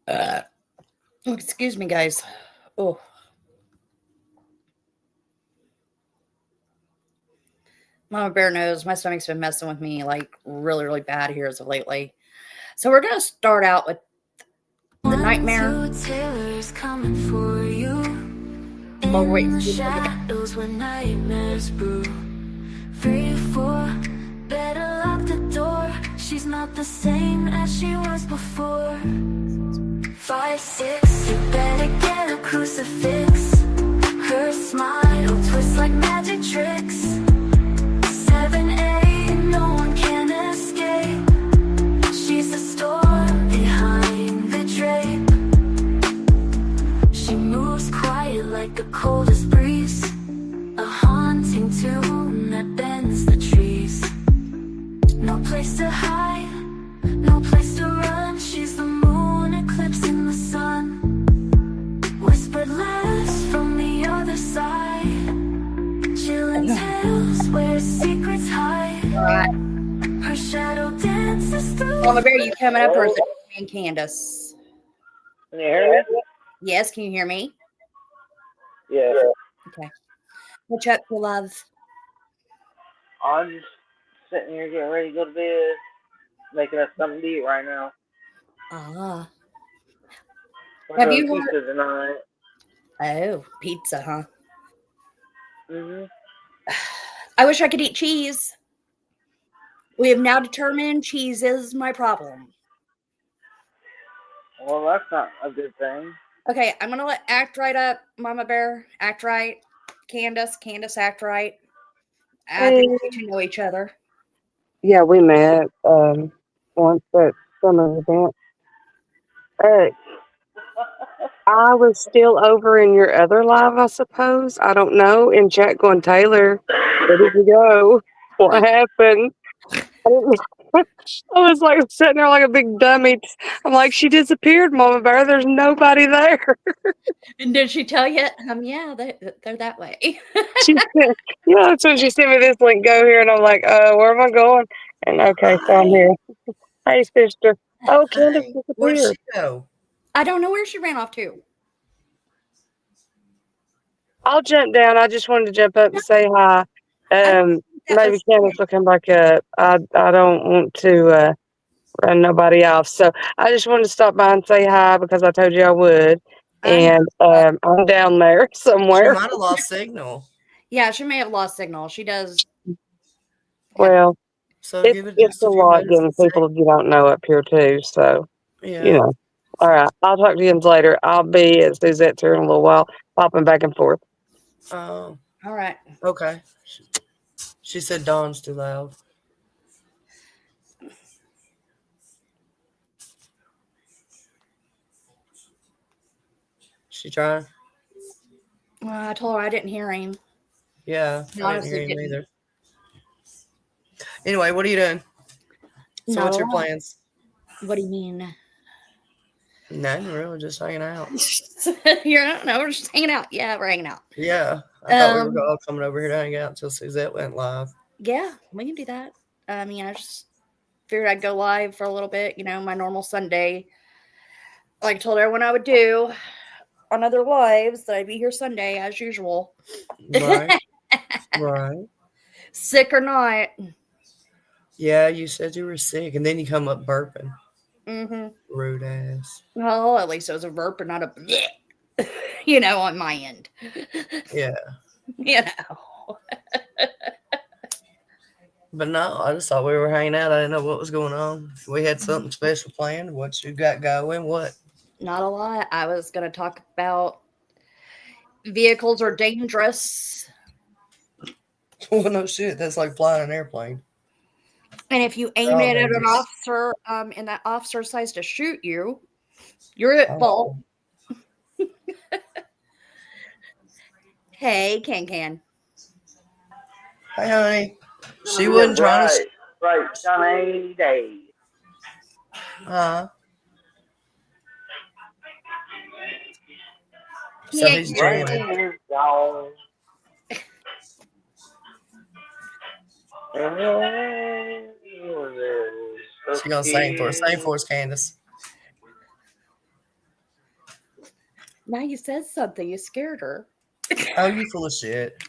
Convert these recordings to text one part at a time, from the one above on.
Uh, excuse me, guys. Oh, Mama Bear knows my stomach's been messing with me like really, really bad here as of lately. So we're gonna start out with the nightmare. Coming for you. In the shadows where nightmares brew. 3 or 4, better lock the door. She's not the same as she was before. 5, 6, you better get a crucifix. Her smile twists like magic tricks. 7, 8, no one can escape. She's the storm behind the drape. She moves quiet like the coldest breeze. A haunting tune that bends the trees. No place to hide, no place to run. She's the moon eclipsing the sun. Whispered laughs from the other side. Chilling tales where secrets hide. Her shadow dances through. Mama Bear, you coming up or is it me and Candace? Can you hear me? Yes, can you hear me? Yeah. Okay. What's up, your love? I'm just sitting here getting ready to go to bed, making us something to eat right now. Ah. We're Have doing you pizza heard? tonight. Oh, pizza, huh? Mhm. I wish I could eat cheese. We have now determined cheese is my problem. Well, that's not a good thing. Okay, I'm gonna let Act Right up, Mama Bear. Act Right. Candace, Act Right. I Hey, think we should know each other. yeah, we met once at summer event. Uh, I was still over in your other live, I suppose. I don't know. And Jack going, Taylor, where did you go? What happened? I didn't. I was like sitting there like a big dummy. I'm like, she disappeared, Mama Bear. There's nobody there. And did she tell you? Yeah, they're that way. She said, yeah, that's when she sent me this link. Go here, and I'm like, where am I going? And okay, so I'm Hi. here. Hey, sister. Oh, Candace Hi. Where'd disappeared. she go? I don't know where she ran off to. I'll jump down. I just wanted to jump up No, and say hi. I don't think that Maybe was Candace will come back up. I don't want to run nobody off. So I just wanted to stop by and say hi because I told you I would. I know. And I'm down there She somewhere. might have lost signal. Yeah, she may have lost signal. She does have. Well, So give it it's just a a few lot minutes getting and see. people you don't know up here too. So, you Yeah. know. All right. I'll talk to you later. I'll be at Suzette's here in a little while, popping back and forth. Oh, All right. okay. She said Dawn's too loud. She trying? Well, I told her I didn't hear him. Yeah, I I didn't hear honestly him didn't. either. Anyway, what are you doing? So Not what's a your lot. plans? What do you mean? Nothing really, just hanging out. You're, I don't know. We're just hanging out. Yeah, we're hanging out. Yeah. I thought we were Um, all coming over here to hang out until Suzette went live. yeah, we can do that. I mean, I just figured I'd go live for a little bit. You know, my normal Sunday. Like I told everyone I would do on other lives that I'd be here Sunday as usual. Right. Right. Sick or not. Yeah, you said you were sick and then you come up burping. Mm-hmm. Rude ass. Well, at least it was a verb and not a you know, on my end. Yeah. You know. But no, I just thought we were hanging out. I didn't know what was going on. We had something special planned. What you got going? What? Not a lot. I was going to talk about vehicles are dangerous. Well, no shit. That's like flying an airplane. And if you They're aim all it at an dangerous. officer and that officer decides to shoot you, you're at fault. Oh, Hey, Can. hey, honey. She Gonna be a wasn't trying to. bright, sunny day. Uh, so Yeah. he's Rain jamming. is gone. And She gonna sing for us. Sing for us, Candace. it was so clear. Sing for us, Candace. Sing, sing, sing, sing, sing, sing, sing, sing, sing, sing, sing, sing, sing, sing, sing, sing, sing, sing, sing, sing, Now you said something. You scared her. Oh, you full of shit.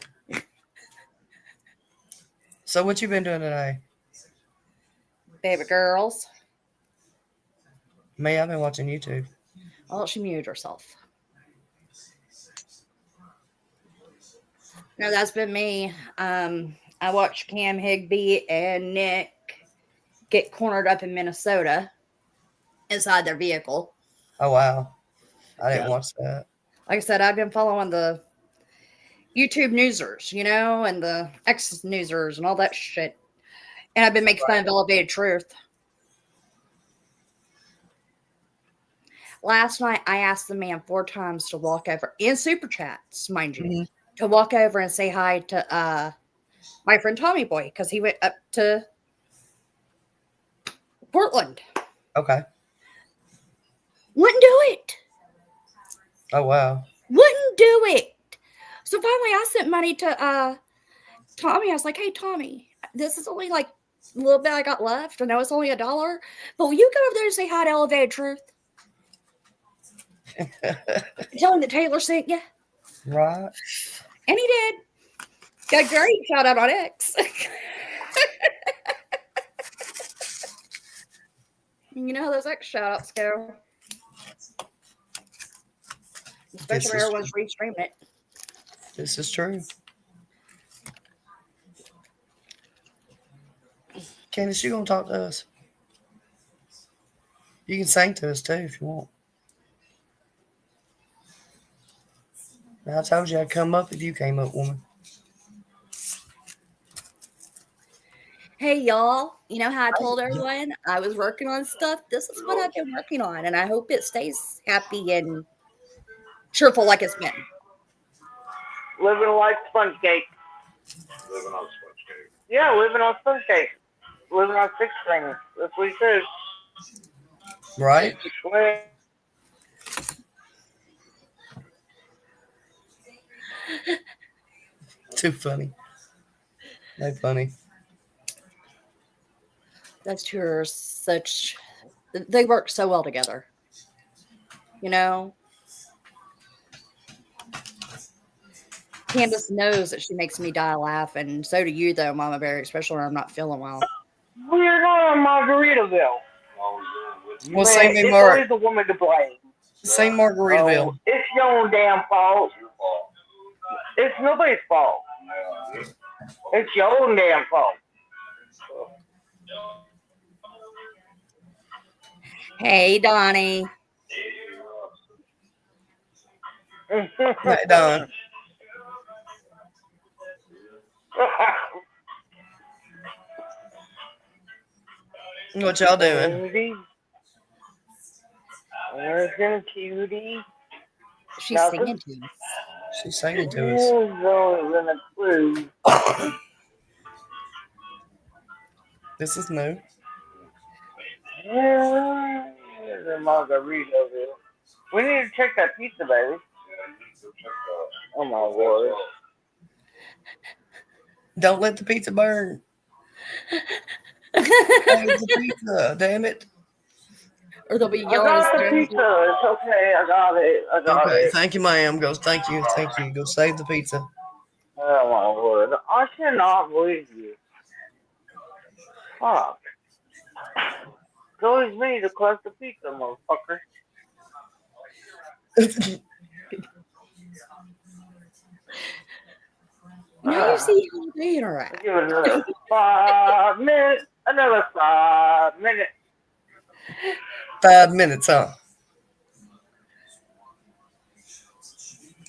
So what you been doing today? Baby girls. Me, I've been watching YouTube. Oh, she muted herself. No, that's been me. I watched Cam Higby and Nick get cornered up in Minnesota inside their vehicle. Oh wow. I didn't Yeah. watch that. Like I said, I've been following the YouTube newsers, and the X newsers and all that shit. And I've been making fun of Elevated Truth. Last night, I asked the man 4 times to walk over in super chats, mind you, Mhm. to walk over and say hi to my friend Tommy Boy because he went up to Portland. Okay. Wouldn't do it. Oh wow. Wouldn't do it. So finally, I sent money to Tommy. I was like, "Hey, Tommy, this is only like a little bit I got left. I know it's only $1, but will you go over there and say hi to Elevated Truth? Tell him that Taylor sent you." Right. And he did. Got a great shout out on X. You know how those X shout outs go. Especially when everyone's restreaming it. This is true. Candace, you gonna talk to us? You can sing to us too if you want. I told you I'd come up if you came up, woman. Hey, y'all. You know how I told everyone I was working on stuff? This is what I've been working on, and I hope it stays happy and cheerful like it's been. Living like sponge cake. Living on sponge cake. Yeah, living on sponge cake. Living on six string. That's what he says. Right? Well, Too funny. No funny. Those two are they work so well together. You know? Candace knows that she makes me die laughing. So do you, though, Mama Bear, especially when I'm not feeling well. we're not on Margaritaville. Well, Man, same me, it's Mark. always the woman to blame. Same Margaritaville. Oh, it's your own damn fault. It's nobody's fault. It's your own damn fault. Hey, Donnie. Hey, Don. What y'all doing? Cutie. American cutie. She's Nothing. singing to us. She's singing to us. Always in a clue. This is new. Yeah, the Margaritaville. We need to check that pizza, baby. Oh my word. Don't let the pizza burn. Save the pizza, damn it. Or they'll be I yelling got at the us. pizza. It's okay. I got it. I got Okay, it. thank you, ma'am. Go, thank you. Go save the pizza. Oh my word. I cannot believe you. Fuck. It's always me to collect the pizza, motherfucker. Now you see how they interact. Give it another 5 minutes. Another 5 minutes. 5 minutes, huh?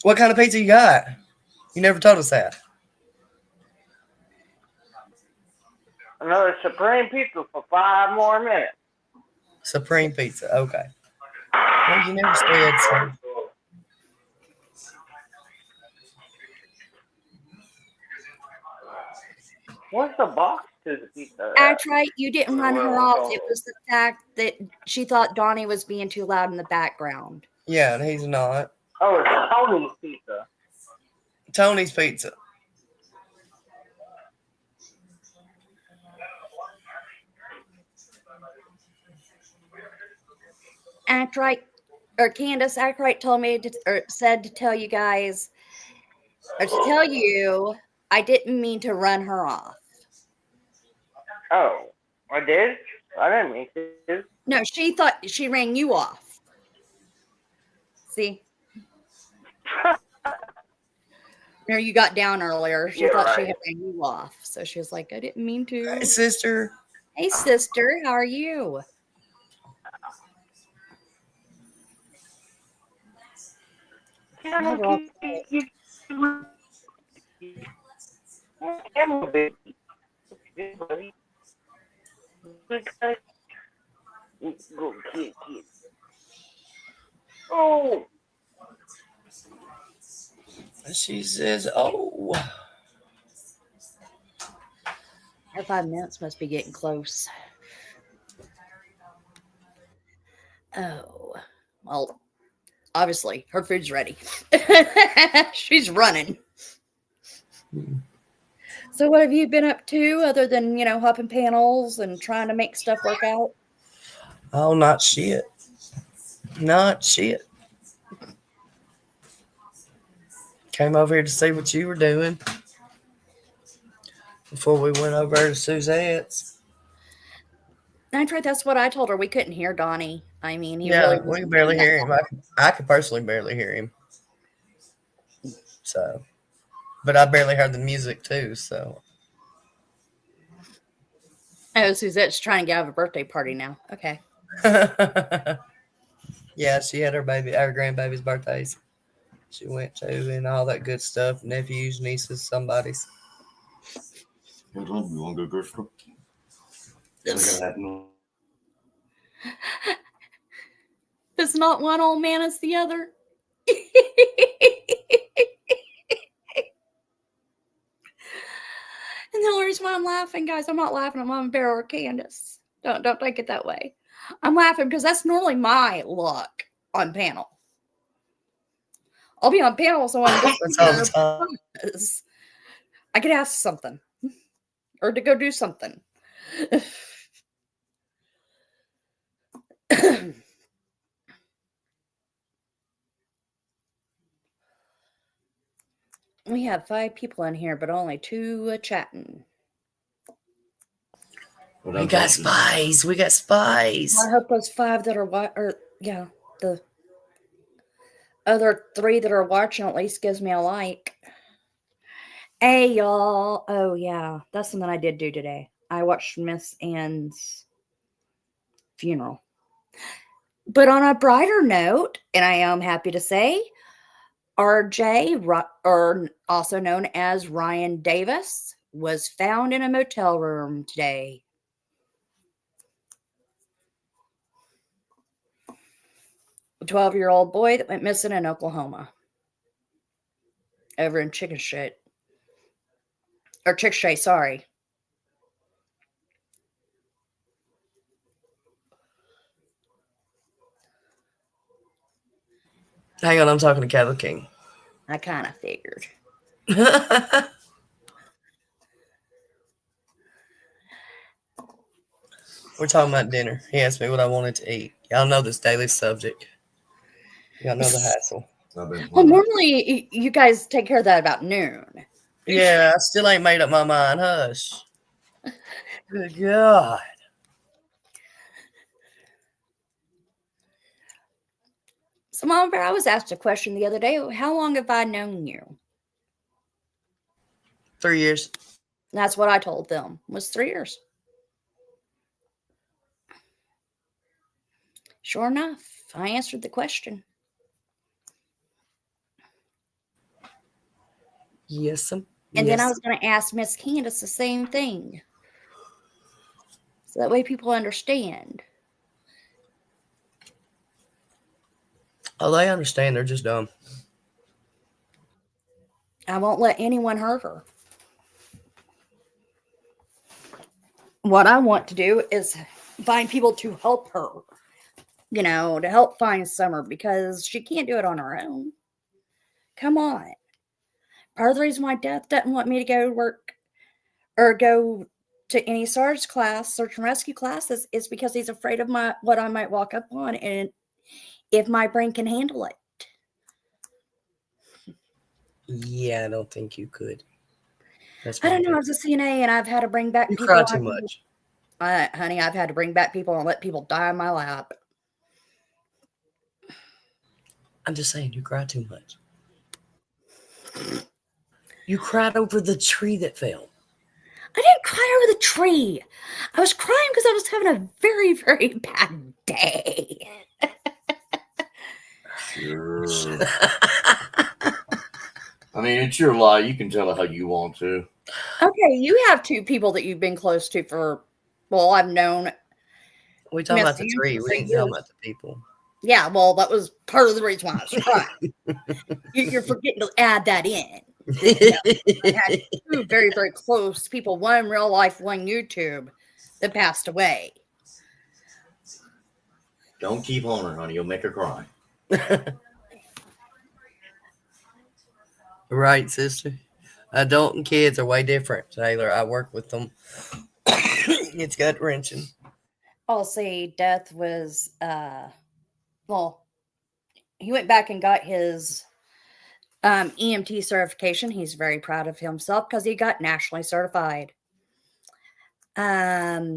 What kind of pizza you got? You never told us that. Another supreme pizza for 5 more minutes. Supreme pizza. Okay. Well, you never said so. What's the box to the pizza? That's right. You didn't run her off. It was the fact that she thought Donnie was being too loud in the background. Yeah, and he's not. Oh, it's Tony's pizza. Tony's pizza. That's right. or Candace Ackright told me to, or said to tell you guys, or to tell you, I didn't mean to run her off. Oh, I did? I didn't mean to. No, she thought she ran you off. See? No, you got down earlier. She You're thought she right. had ran you off. So she was like, I didn't mean Hey, to. sister. Hey, sister, how are you? Now we're all quiet. Camel baby. Good buddy. Good guy. Go kid. Oh, She says, "Oh, Our 5 minutes must be getting close. Oh, well, obviously, her food's ready. She's running. So, what have you been up to other than, hopping panels and trying to make stuff work out? oh, not shit, not shit." Came over here to see what you were doing before we went over to Suzette's. That's what I told her. We couldn't hear Donnie. I mean, he really Yeah, we can wasn't barely being that hear him. I could personally barely hear him. So, but I barely heard the music too. So, Oh, Suzette's trying to get out of a birthday party now. Okay. yeah, she had our grandbaby's birthdays. She went to and all that good stuff. Nephews, nieces, somebody's. You want to go grocery store? Yeah, we gotta have no. It's not one old man, it's the other. And the only reason why I'm laughing, guys, I'm not laughing at Mama Bear or Candace. Don't take it that way. I'm laughing because that's normally my luck on panel. I'll be on panel with someone That's all the time. because I could ask something or to go do something. We have 5 people in here, but only 2 chatting. We got spies. We got spies. I hope those 5 that are the other 3 that are watching at least gives me a like. Hey, y'all. Oh, yeah. That's something I did do today. I watched Miss Ann's funeral. But on a brighter note, and I am happy to say, RJ, or also known as Ryan Davis, was found in a motel room today. A 12-year-old boy that went missing in Oklahoma. Over in Chickasha, sorry. Hang on, I'm talking to Cattle King. I kind of figured. We're talking about dinner. He asked me what I wanted to eat. Y'all know this daily subject. Y'all know the hassle. Well, normally you guys take care of that about noon. Yeah, I still ain't made up my mind. Hush. Good God. So, Mama Bear, I was asked a question the other day. How long have I known you? 3 years. That's what I told them. Was 3 years. Sure enough, I answered the question. Yes, And then I was going to ask Miss Candace the same thing. So that way people understand. Oh, they understand. They're just dumb. I won't let anyone hurt her. What I want to do is find people to help her. To help find Summer because she can't do it on her own. Come on. Part of the reason why Death doesn't want me to go to work or go to any SARS class, search and rescue classes, is because he's afraid of what I might walk up on and if my brain can handle it. Yeah, I don't think you could. That's I my don't know. I opinion. was a CNA and I've had to bring back You cry people. too much. Honey, I've had to bring back people and let people die in my lap. I'm just saying, you cry too much. You cried over the tree that fell. I didn't cry over the tree. I was crying because I was having a very, very bad day. Sure. I mean, it's your lie. You can tell it how you want to. Okay, you have two people that you've been close to for, well, I've known We talking Miss about the you tree. for We ain't talking years. about the people. Yeah, well, that was part of the reason why I was crying. You're forgetting to add that in. That, I had two very, very close people, one in real life, one YouTube, that passed away. Don't keep on her, honey. You'll make her cry. Right, sister. Adult and kids are way different, Taylor. I work with them. It's gut wrenching. I'll say death was, well, he went back and got his EMT certification. He's very proud of himself because he got nationally certified. I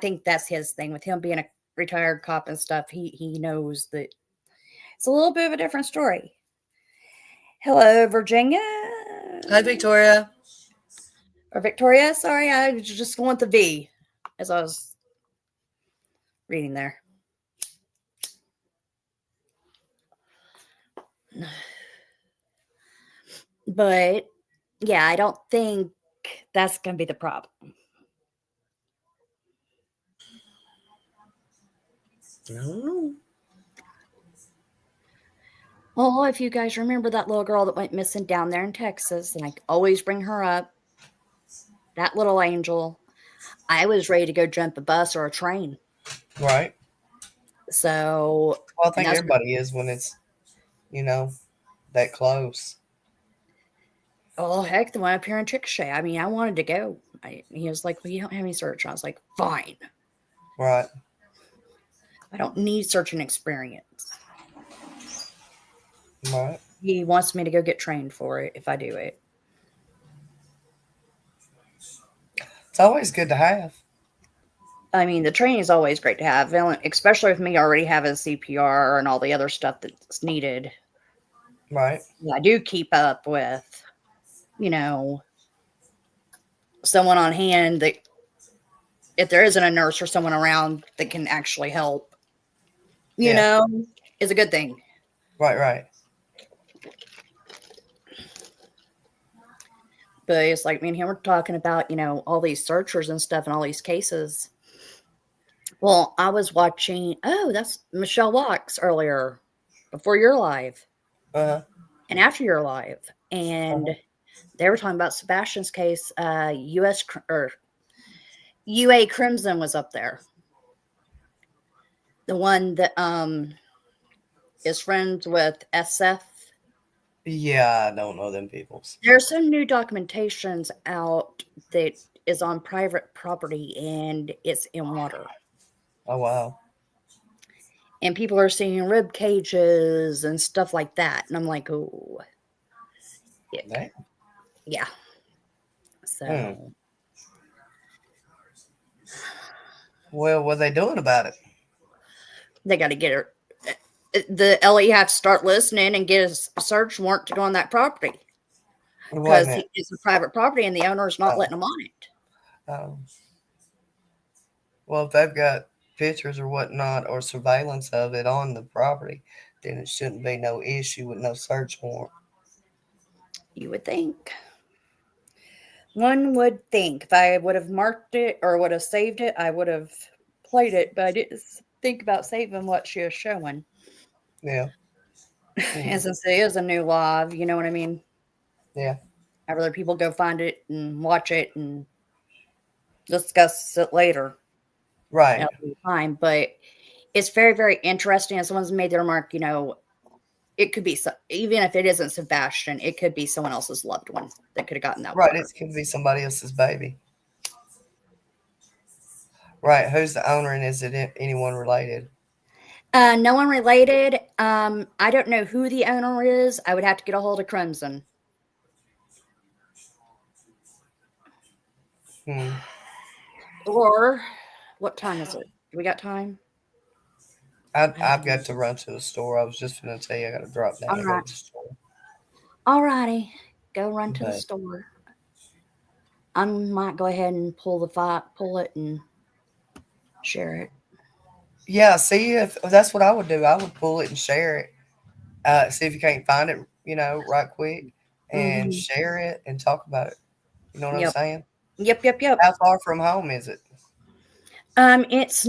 think that's his thing with him being a retired cop and stuff. He knows that it's a little bit of a different story. Hello, Virginia. Hi, Victoria. Or Victoria. Sorry, I was just going with the V as I was reading there. But yeah, I don't think that's going to be the problem. I don't know. Well, if you guys remember that little girl that went missing down there in Texas, and I always bring her up, that little angel, I was ready to go jump a bus or a train. Right. So, Well, I and think that's everybody is when it's, you know, that close. oh heck, the one up here in Chickasha. I mean, I wanted to go. He was like, "Well, you don't have any search." I was like, "Fine, Right. I don't need searching experience." Right. He wants me to go get trained for it if I do it. It's always good to have. I mean, the training is always great to have, especially with me already having CPR and all the other stuff that's needed. Right. I do keep up with, you know, someone on hand that if there isn't a nurse or someone around that can actually help, you Yeah. know, is a good thing. Right. Right. But it's like me and him were talking about, all these searchers and stuff and all these cases. Well, I was watching, oh, that's Michelle Walks earlier before you're live Uh and after you're live. huh. And they were talking about Sebastian's case. Or UA Crimson was up there. The one that is friends with SF. Yeah, I don't know them peoples. There's some new documentations out that is on private property and it's in water. Oh wow. And people are seeing rib cages and stuff like that. And I'm like, oh, Right. yeah. So Well, what are they doing about it? they got to get her. The LE have to start listening and get a search warrant to go on that property Wait a because minute. it's a private property and the owner is not Oh. letting them on it. Well, if they've got pictures or whatnot or surveillance of it on the property, then it shouldn't be no issue with no search warrant. You would think. One would think if I would have marked it or would have saved it, I would have played it, but I didn't think about saving what she was showing. Yeah. And since it is a new live, you know what I mean? Yeah. I'd rather people go find it and watch it and discuss it later. Right. That'll be fine. But it's very, very interesting. As someone's made their remark, it could be, even if it isn't Sebastian, it could be someone else's loved one that could have gotten that Right. water. It could be somebody else's baby. Right. Who's the owner and is it anyone related? No one related. I don't know who the owner is. I would have to get a hold of Crimson. Hmm. Or what time is it? Do we got time? I've got to run to the store. I was just gonna tell you I got to drop down All and go right. to the store. All righty. Go run to the But store. I might go ahead and pull it and share it. yeah, see if that's what I would do. I would pull it and share it. See if you can't find it, right quick, and Mm-hmm. share it and talk about it. You know what I'm Yep. saying? Yep. Yep. Yep. How far from home is it? It's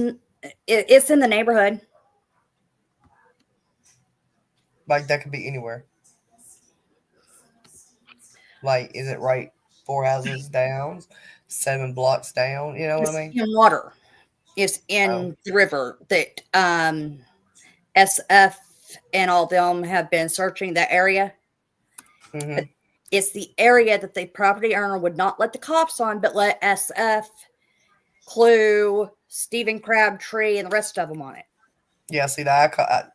in the neighborhood. Like that could be anywhere. Like, is it right 4 houses down, 7 blocks down? You know what I It's mean? in water. It's Oh, in the river that SF and all them have been searching that area. But mm-hmm. it's the area that the property owner would not let the cops on, but let SF, Clue, Stephen Crabtree, and the rest of them on it. Yeah. See that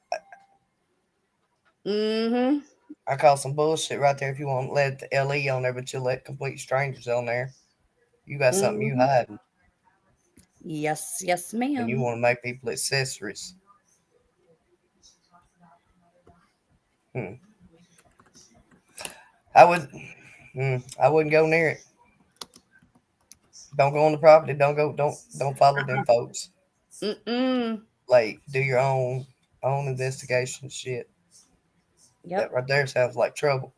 Mm-hmm. I call some bullshit right there. If you want to let the LE on there, but you let complete strangers on there, you got something you Mm-hmm. hiding, Yes, yes, and you ma'am. want to make people accessories. Hmm. I would. I wouldn't go near it. Don't go on the property. Don't go. Don't follow them folks. Mm-mm. Like do your own investigation shit. That Yep, right there sounds like trouble.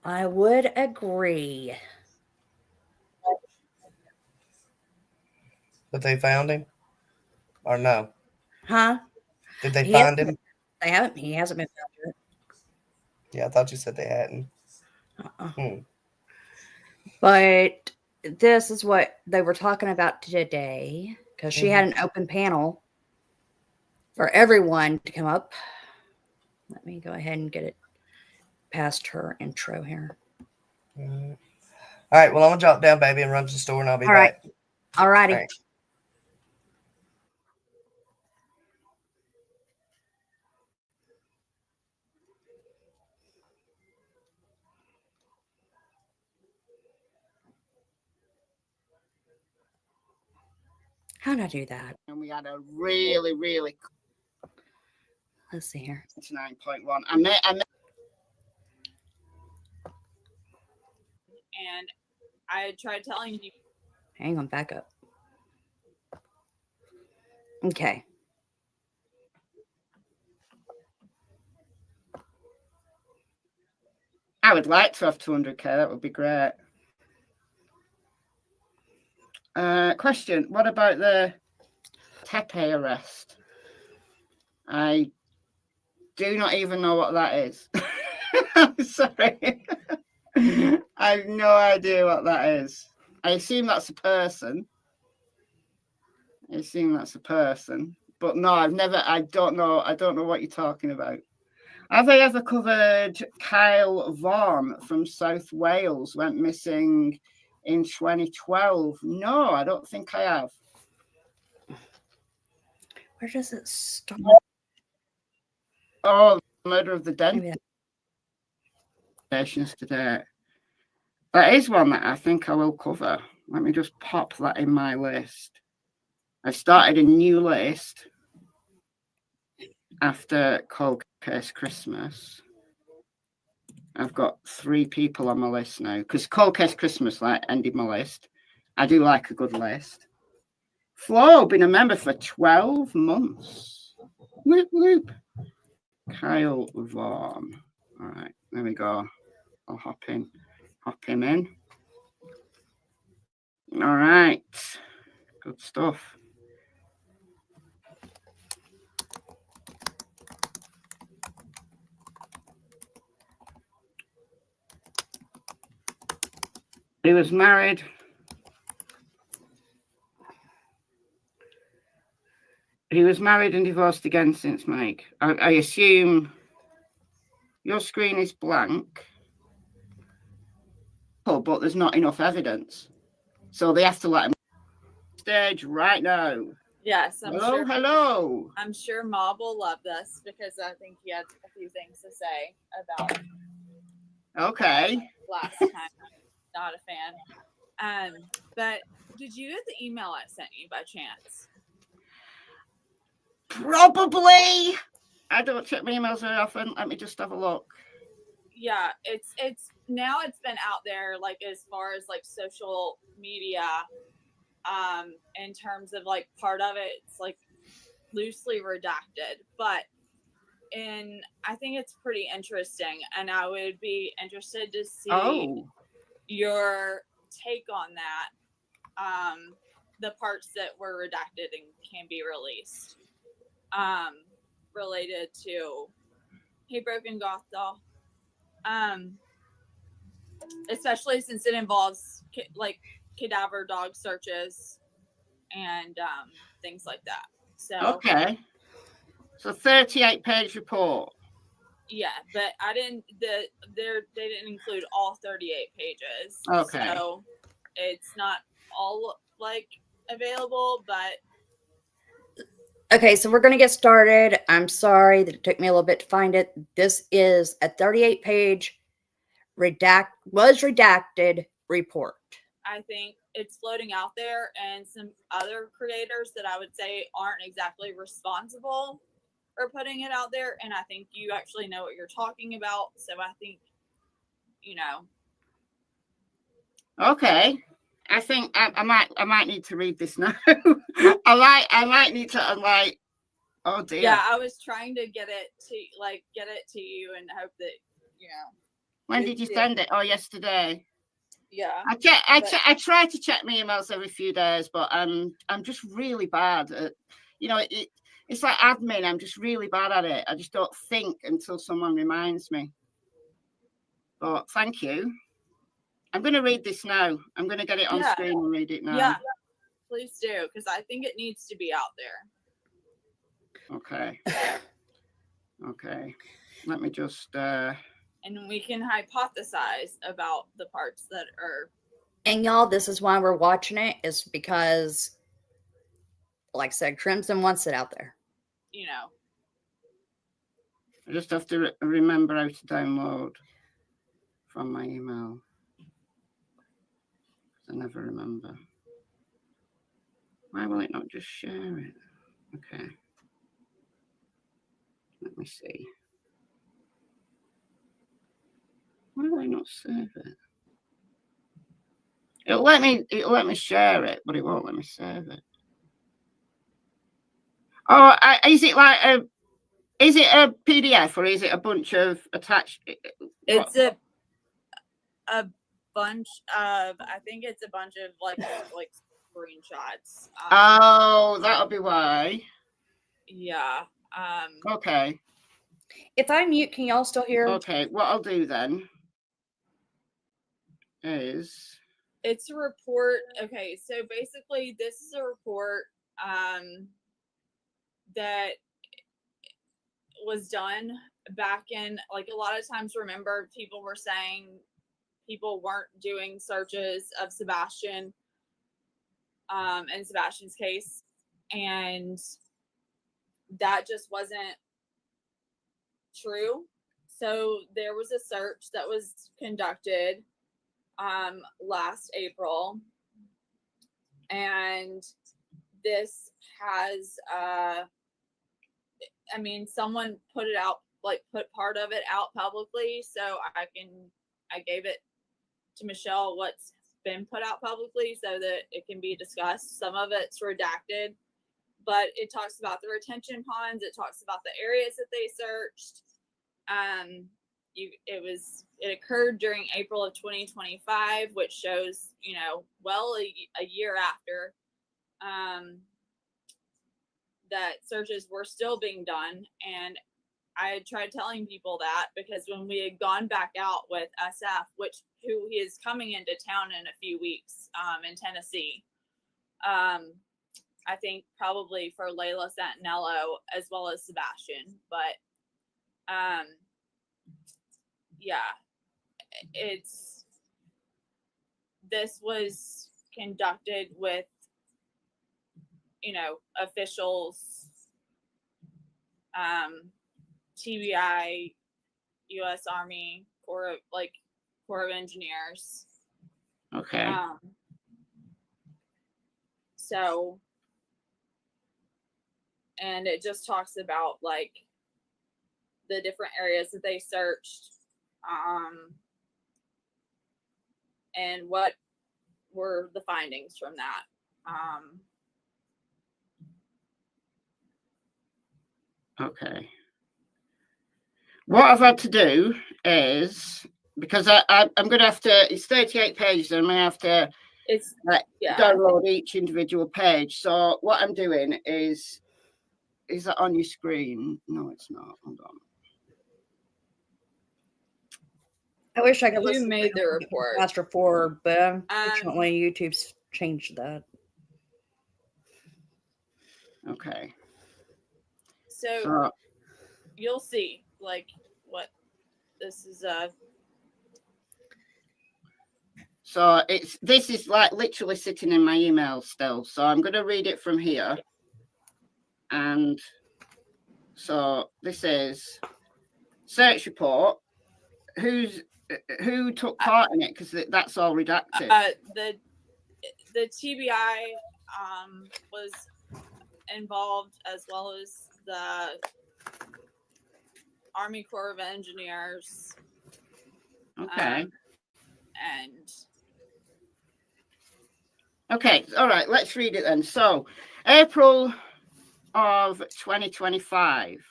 I would agree. But they found him or no? Huh? Did they He find hasn't. him? They haven't. He hasn't been found Yeah, I thought you said they hadn't. yet. Uh-uh. Hmm. But this is what they were talking about today because she Mm-hmm. had an open panel for everyone to come up. Let me go ahead and get it past her intro here. Mm-hmm. All right. Well, I'm gonna drop down, baby, and run to the store, and I'll be All right. back. All All righty. right. How'd I do that? And we had a really Let's see here. 9.1. I met and I tried telling you. Hang on, back up. Okay. I would like to have 200k. That would be great. Question: what about the Tepe arrest? I do not even know what that is. I'm sorry. I have no idea what that is. I assume that's a person. But no, I don't know what you're talking about. Have I ever covered Kyle Vaughan from South Wales went missing in 2012? No, I don't think I have. Where does it start? Oh, the murder of the Maybe dentists today. That is one that I think I will cover. Let me just pop that in my list. I've started a new list after Cold Case Christmas. I've got 3 people on my list now because Cold Case Christmas ended my list. I do like a good list. Flo, been a member for 12 months. Whoop, whoop. Kyle Vaughan. All right, there we go. I'll hop him in. All right, good stuff. He was married. He was married and divorced again since Mike. I assume your screen is blank, but there's not enough evidence. So they have to let him stage right now. Yes, Hello. I'm sure Mob will love this because I think he had a few things to say about Okay. last time. Not a fan. But did you get the email I sent you by chance? Probably. I don't check my emails very often. Let me just have a look. Yeah, it's now it's been out there like as far as like social media, in terms of like part of it, it's like loosely redacted, but I think it's pretty interesting, and I would be interested to see your take on that. The parts that were redacted and can be released, related to Hey Broken Goth Doll, especially since it involves like cadaver dog searches and things like that. So okay, so 38-page report. Yeah, but I didn't. They didn't include all 38 pages. Okay. So it's not all like available, but Okay, so we're going to get started. I'm sorry that it took me a little bit to find it. This is a 38-page redacted report. I think it's floating out there, and some other creators that I would say aren't exactly responsible for putting it out there. And I think you actually know what you're talking about. So I think, Okay. I think I might need to read this now. I might need to like. Oh dear. Yeah, I was trying to get it to you and hope that When did you send it? Oh, yesterday. Yeah. I try to check my emails every few days, but I'm just really bad at, it's like admin. I'm just really bad at it. I just don't think until someone reminds me. But thank you. I'm going to read this now. I'm going to get it on screen and read it now. Yeah, please do, because I think it needs to be out there. Okay. Okay. Let me just... And we can hypothesize about the parts that are... And y'all, this is why we're watching it, is because, like I said, Crimson wants it out there. I just have to remember how to download from my email. I never remember. Why will it not just share it? Okay. Let me see. Why will it not save it? It'll let me share it, but it won't let me save it. Oh, is it like is it a PDF or is it a bunch of attached? It's a bunch of, I think it's a bunch of like screenshots. Oh, that'll be why. Yeah. Okay. If I mute, can y'all still hear? Okay, what I'll do then is... It's a report. Okay, so basically this is a report that was done back in, like, a lot of times, remember, people were saying people weren't doing searches of Sebastian in Sebastian's case, and that just wasn't true. So there was a search that was conducted last April, and this has someone put it out, like put part of it out publicly, so I gave it to Michelle what's been put out publicly so that it can be discussed. Some of it's redacted, but it talks about the retention ponds, it talks about the areas that they searched. It occurred during April of 2025, which shows, well, a year after that searches were still being done. And I had tried telling people that, because when we had gone back out with SF, who he is coming into town in a few weeks in Tennessee, I think probably for Layla Santinello as well as Sebastian, but this was conducted with, officials, TBI, U.S. Army, Corps of Engineers. Okay. So, and it just talks about like the different areas that they searched, and what were the findings from that. Okay. What I've had to do is, because I'm going to have to, it's 38 pages, and I'm going to have to download each individual page. So what I'm doing is that on your screen? No, it's not. Hold on. I wish I could Who listen made to the report? Master 4, but unfortunately YouTube's changed that. Okay. So you'll see like what this is. So this is like literally sitting in my email still. So I'm going to read it from here. And so this is search report. Who took part in it? Because that's all redacted. The TBI was involved, as well as the Army Corps of Engineers. Okay. And okay, all right, let's read it then. So April of 2025.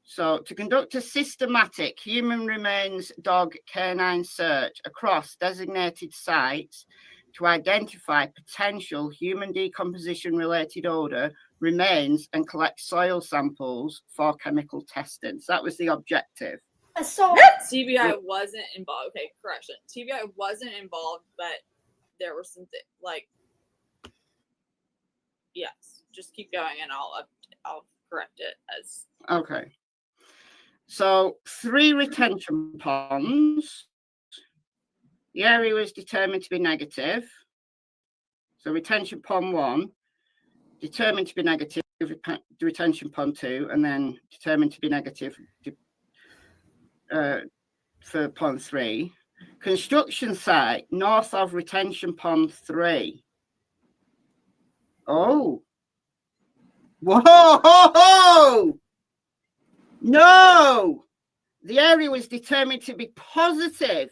So to conduct a systematic human remains dog canine search across designated sites to identify potential human decomposition related odor, remains, and collect soil samples for chemical testing. So that was the objective. So TBI wasn't involved. Okay, correction. TBI wasn't involved, but there were some yes. Just keep going, and I'll correct it as. Okay. So 3 retention ponds. The area was determined to be negative. So retention pond 1, determined to be negative, retention pond 2, and then determined to be negative for pond 3. Construction site north of retention pond 3. Oh. Whoa! No! The area was determined to be positive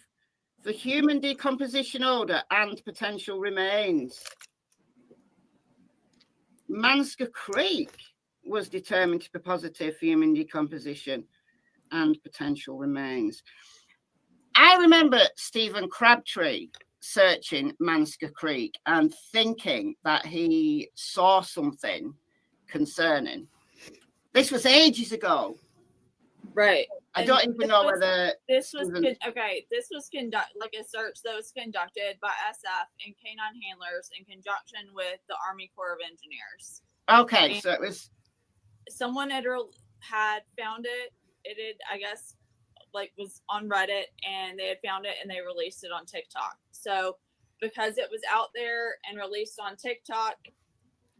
for human decomposition odor and potential remains. Manska Creek was determined to be positive for human decomposition and potential remains. I remember Stephen Crabtree searching Manska Creek and thinking that he saw something concerning. This was ages ago. Right. I don't even know whether this was This was like a search that was conducted by SF and canine handlers in conjunction with the Army Corps of Engineers. Okay, and so it was someone had found it. It had, I guess, like was on Reddit, and they had found it and they released it on TikTok. So because it was out there and released on TikTok,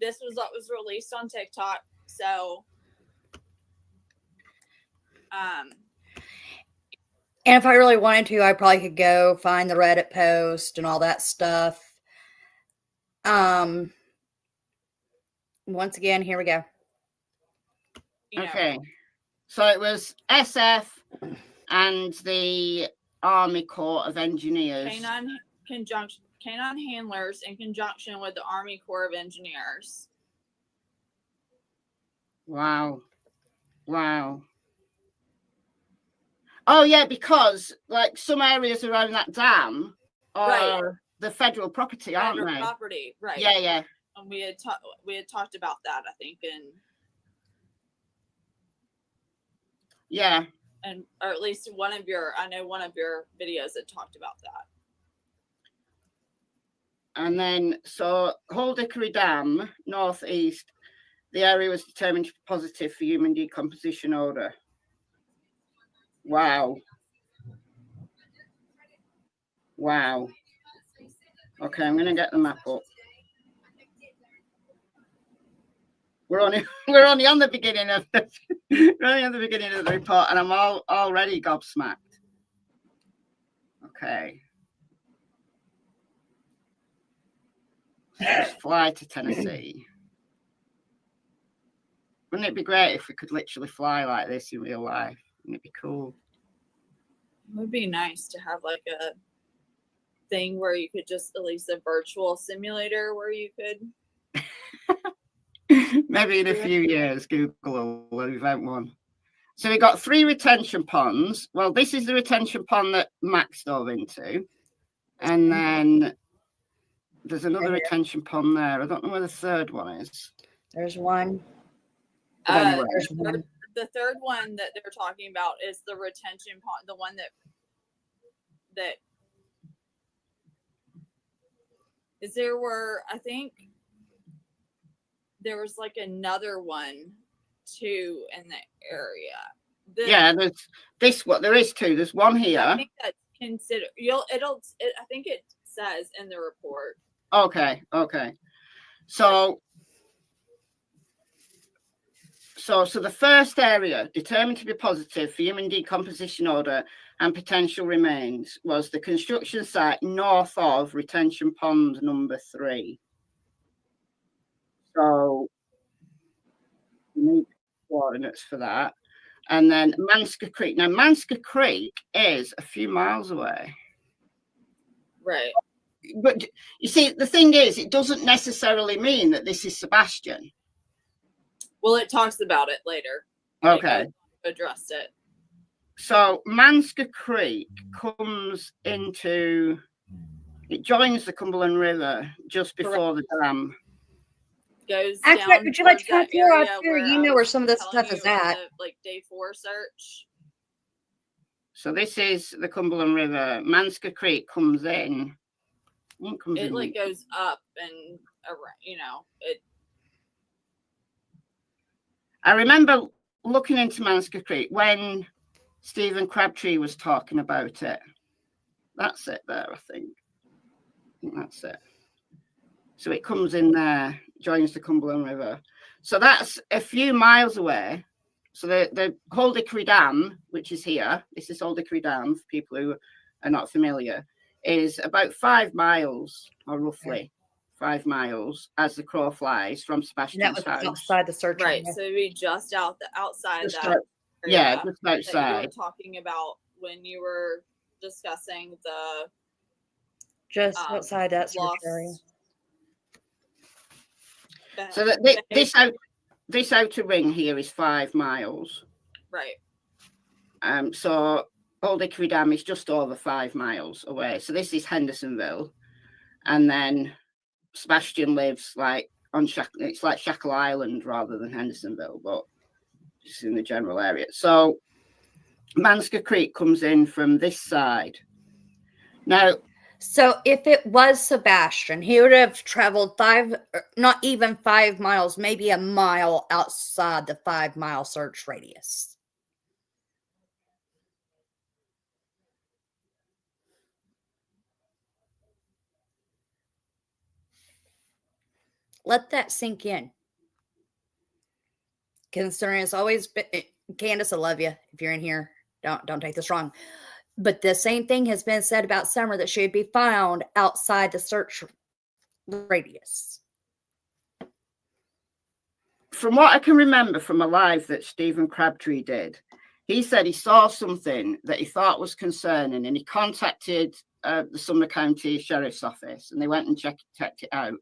this was what was released on TikTok. So and if I really wanted to, I probably could go find the Reddit post and all that stuff. Once again, here we go. okay. So it was SF and the Army Corps of Engineers. Canine handlers in conjunction with the Army Corps of Engineers. Wow. Oh yeah, because like some areas around that dam are the federal property, aren't they? Federal property, right? Yeah. And we had talked about that, I think, or at least one of your videos that talked about that. And then so Hull Dickory Dam, northeast, the area was determined to be positive for human decomposition odor. Wow. Okay, I'm going to get the map up. We're only on the beginning of the report, and I'm already gobsmacked. Okay. So just fly to Tennessee. Wouldn't it be great if we could literally fly like this in real life? Wouldn't it be cool? It would be nice to have like a thing where you could just at least a virtual simulator where you could. Maybe in a few years, Google will invent one. So we got 3 retention ponds. Well, this is the retention pond that Max dove into. And then there's another retention pond there. I don't know where the third one is. There's one. There's one. The third one that they're talking about is the retention pond, the one that is there were, I think there was like another one too in the area. There's this one. There is 2. There's one here. I think that's considered. I think it says in the report. Okay. So the first area determined to be positive for human decomposition order and potential remains was the construction site north of retention pond number 3. So you need coordinates for that. And then Manska Creek. Now, Manska Creek is a few miles away. Right. But you see, the thing is, it doesn't necessarily mean that this is Sebastian. Well, it talks about it later. Okay. Addressed it. So Manska Creek it joins the Cumberland River just before the dam. Goes actually, down would you like to come through out here? where You know where some of this stuff is at. Like day 4 search. So this is the Cumberland River. Manska Creek comes in. It like goes up and around, it. I remember looking into Manska Creek when Stephen Crabtree was talking about it. That's it there, I think that's it. So it comes in there, joins the Cumberland River. So that's a few miles away. So the Old Hickory Dam, which is here, this is Old Hickory Dam, for people who are not familiar, is about 5 miles, or roughly 5 miles, as the crow flies from Sebastian's house. Outside the search Right, area. so it'd be just outside Just that. Yeah, just outside. That you were talking about when you were discussing the just outside that search area. So this outer ring here is 5 miles. Right. So Old Hickory Dam is just over 5 miles away. So this is Hendersonville, and then Sebastian lives like on it's like Shackle Island rather than Hendersonville, but just in the general area. So Manska Creek comes in from this side. Now, so if it was Sebastian, he would have traveled not even 5 miles, maybe a mile outside the 5 mile search radius. Let that sink in. Considering it's always been, Candace, I love you. If you're in here, don't take this wrong. But the same thing has been said about Summer, that she would be found outside the search radius. From what I can remember from a live that Stephen Crabtree did, he said he saw something that he thought was concerning, and he contacted the Sumner County Sheriff's Office, and they went and checked it out.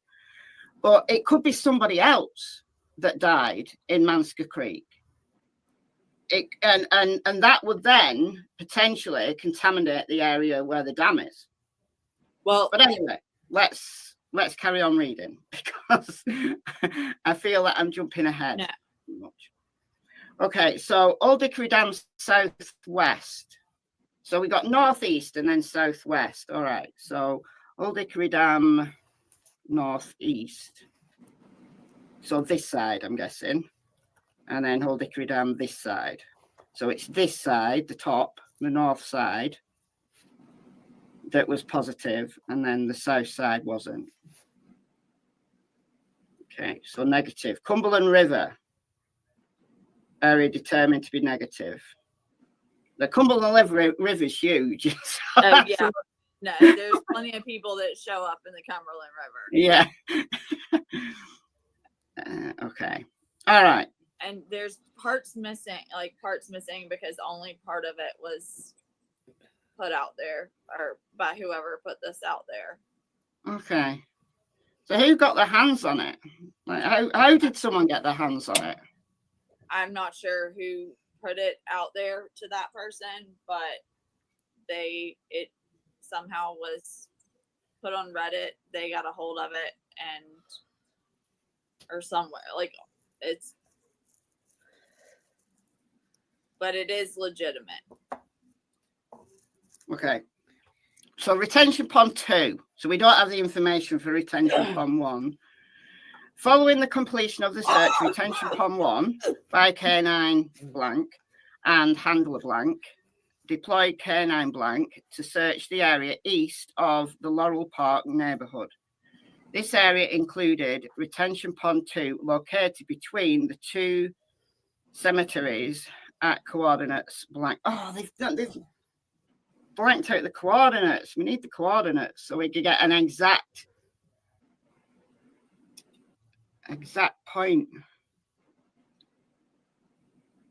But it could be somebody else that died in Manska Creek. And that would then potentially contaminate the area where the dam is. Well, but anyway, let's carry on reading, because I feel that I'm jumping ahead too much. Okay, so Old Hickory Dam southwest. So we got northeast and then southwest. All right, so Old Hickory Dam northeast. So this side, I'm guessing. And then Old Hickory Dam this side. So it's this side, the top, the north side, that was positive, and then the south side wasn't. Okay, so negative. Cumberland River area determined to be negative. The Cumberland River is huge. Oh yeah, no, there's plenty of people that show up in the Cumberland River. Yeah. Okay. All right. And there's parts missing because only part of it was put out there or by whoever put this out there. Okay. So who got their hands on it? Like, how did someone get their hands on it? I'm not sure who put it out there to that person, but it somehow was put on Reddit. They got a hold of it or somewhere. Like but it is legitimate. Okay. So retention pond 2. So we don't have the information for retention pond 1. Following the completion of the search, retention pond 1 by K9 blank and handler blank deployed K9 blank to search the area east of the Laurel Park neighborhood. This area included retention pond 2 located between the 2 cemeteries at coordinates blank. Oh, they've blanked out the coordinates. We need the coordinates so we can get an exact point.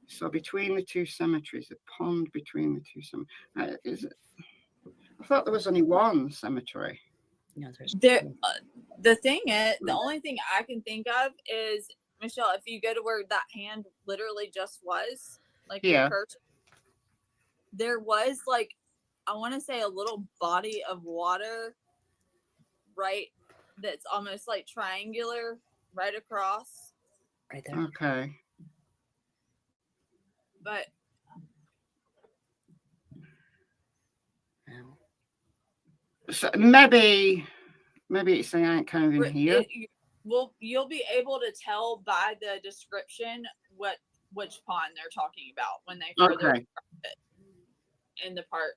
So between the 2 cemeteries, the pond between the 2 cemeteries. I thought there was only one cemetery. No, there's the thing is, the only thing I can think of is, Michelle, if you go to where that hand literally just was, like your cursor, there was like, I want to say a little body of water, right? That's almost like triangular right across. Right there. Okay. But so maybe it's saying kind of in here. You'll be able to tell by the description which pond they're talking about when they further it in the part.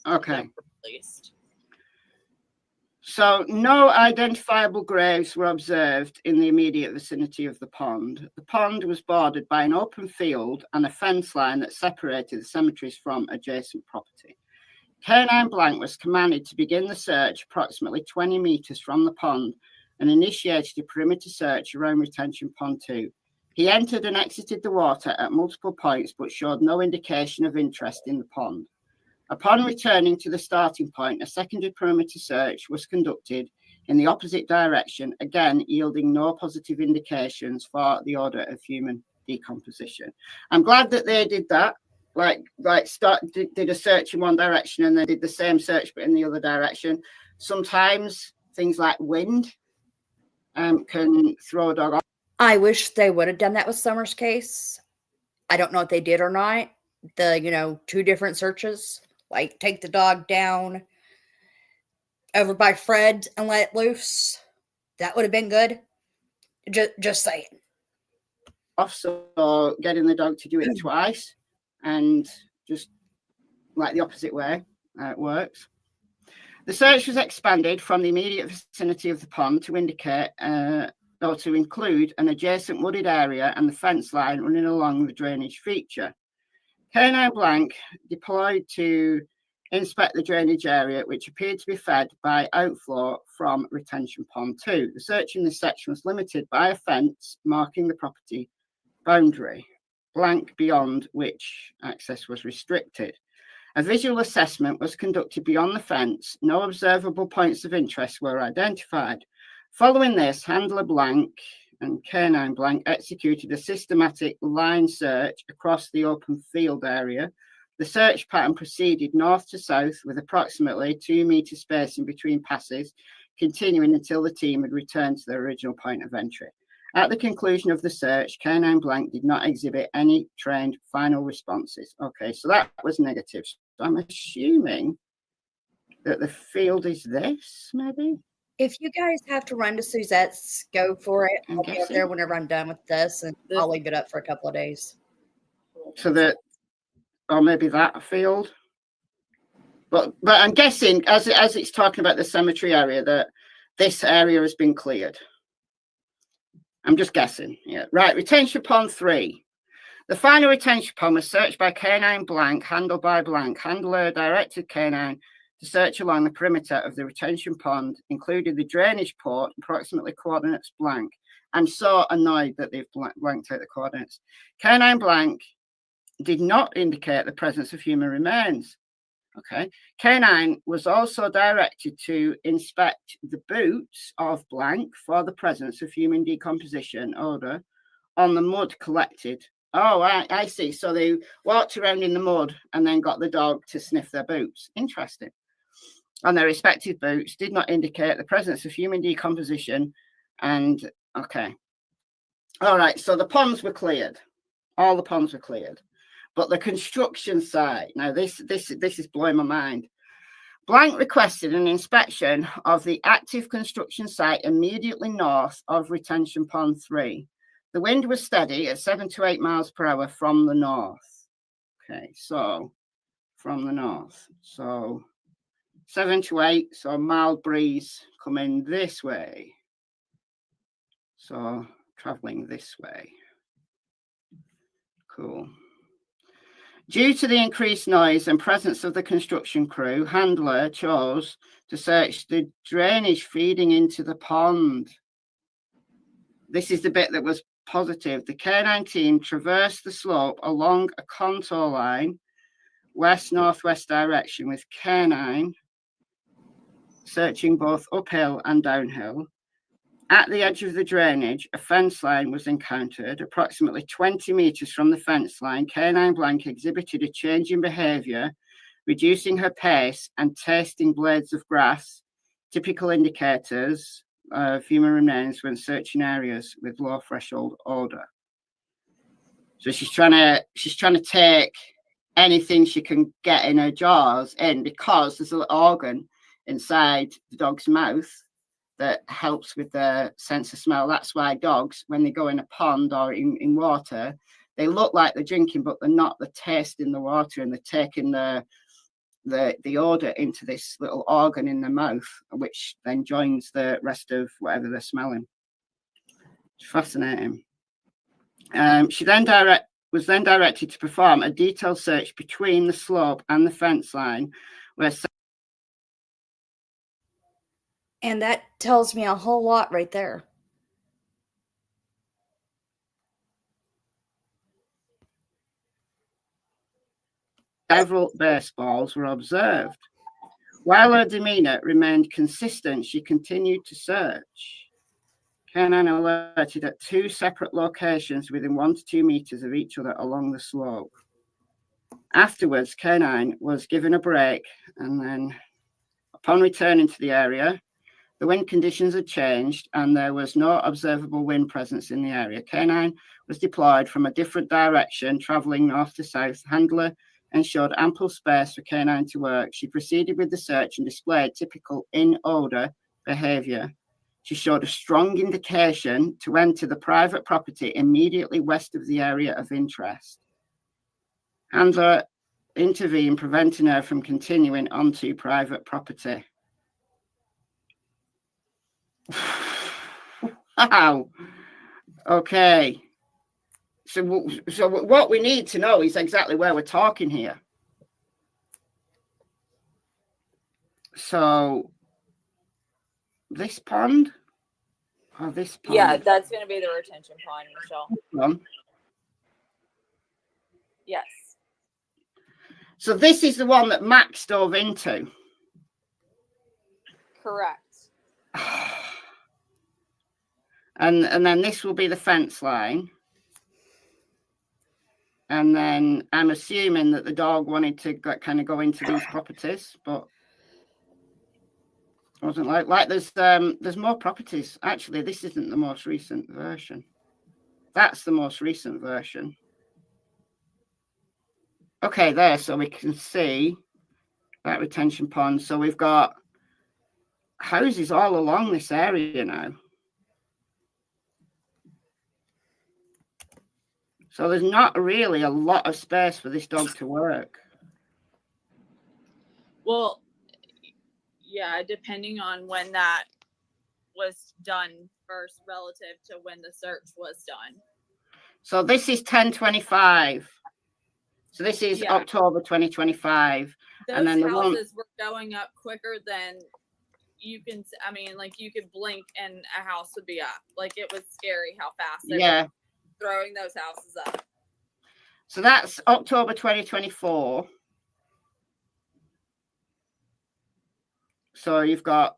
Okay. Released. So no identifiable graves were observed in the immediate vicinity of the pond. The pond was bordered by an open field and a fence line that separated the cemeteries from adjacent property. K9 blank was commanded to begin the search approximately 20 meters from the pond and initiated a perimeter search around retention pond 2. He entered and exited the water at multiple points but showed no indication of interest in the pond. Upon returning to the starting point, a secondary perimeter search was conducted in the opposite direction, again yielding no positive indications for the odor of human decomposition. I'm glad that they did that. Did a search in one direction and they did the same search but in the other direction. Sometimes things like wind can throw a dog off. I wish they would have done that with Summer's case. I don't know if they did or not. The 2 different searches, like take the dog down over by Fred and let it loose. That would have been good. Just saying. So getting the dog to do it twice and just like the opposite way it works. The search was expanded from the immediate vicinity of the pond to indicate or to include an adjacent wooded area and the fence line running along the drainage feature. K9 blank deployed to inspect the drainage area, which appeared to be fed by outflow from retention pond 2. The search in this section was limited by a fence marking the property boundary, blank beyond which access was restricted. A visual assessment was conducted beyond the fence. No observable points of interest were identified. Following this, handler blank and K9 blank executed a systematic line search across the open field area. The search pattern proceeded north to south with approximately 2 meter spacing between passes, continuing until the team had returned to their original point of entry. At the conclusion of the search, K9 blank did not exhibit any trained final responses. Okay, so that was negative. So I'm assuming that the field is this, maybe? If you guys have to run to Suzette's, go for it. I'll be up there whenever I'm done with this, and I'll leave it up for a couple of days. So that, or maybe that field. But I'm guessing, as it's talking about the cemetery area, that this area has been cleared. I'm just guessing. Yeah. Right. Retention pond 3. The final retention pond was searched by Canine Blank, handled by Blank. Handler directed Canine to search along the perimeter of the retention pond, including the drainage port, approximately coordinates blank. I'm so annoyed that they've blanked out the coordinates. Canine Blank did not indicate the presence of human remains. Okay. Canine was also directed to inspect the boots of Blank for the presence of human decomposition odor on the mud collected. Oh, I see. So they walked around in the mud and then got the dog to sniff their boots. Interesting. On their respective boots did not indicate the presence of human decomposition. And okay. All right. So the ponds were cleared. All the ponds were cleared. But the construction site, now this is blowing my mind. Blank requested an inspection of the active construction site immediately north of retention pond 3. The wind was steady at 7 to 8 miles per hour from the north. Okay, so from the north. So 7 to 8, so mild breeze coming this way. So traveling this way. Cool. Due to the increased noise and presence of the construction crew, Handler chose to search the drainage feeding into the pond. This is the bit that was positive. The K9 team traversed the slope along a contour line, west-northwest direction, with K9 searching both uphill and downhill. At the edge of the drainage, a fence line was encountered. Approximately 20 meters from the fence line, Canine Blank exhibited a change in behavior, reducing her pace and tasting blades of grass, typical indicators of human remains when searching areas with low threshold odor. So she's trying to take anything she can get in her jaws in, because there's an organ inside the dog's mouth that helps with the sense of smell. That's why dogs, when they go in a pond or in water, they look like they're drinking, but they're not. They're tasting the water and they're taking the odor into this little organ in their mouth, which then joins the rest of whatever they're smelling. It's fascinating. She was then directed to perform a detailed search between the slope and the fence line, where. And that tells me a whole lot right there. Several baseballs were observed. While her demeanor remained consistent, she continued to search. Canine alerted at 2 separate locations within 1 to 2 meters of each other along the slope. Afterwards, Canine was given a break, and then upon returning to the area, the wind conditions had changed and there was no observable wind presence in the area. Canine was deployed from a different direction, traveling north to south. Handler ensured ample space for Canine to work. She proceeded with the search and displayed typical in-odor behavior. She showed a strong indication to enter the private property immediately west of the area of interest. Handler intervened, preventing her from continuing onto private property. Wow. Okay. So what we need to know is exactly where we're talking here. So this pond or this pond? Yeah, that's going to be the retention pond, Michelle. Yes. So this is the one that Max dove into. Correct. And then this will be the fence line. And then I'm assuming that the dog wanted to kind of go into these properties, but it wasn't like there's more properties. Actually, this isn't the most recent version. That's the most recent version. Okay, there, so we can see that retention pond. So we've got houses all along this area now. So there's not really a lot of space for this dog to work. Well, yeah, depending on when was done first relative to when the search was done. So this is 10/25. So this is October 2025. Those and then the houses were going up quicker than you can. I mean, like you could blink and a house would be up. Like it was scary how fast they were throwing those houses up. So that's October 2024. So you've got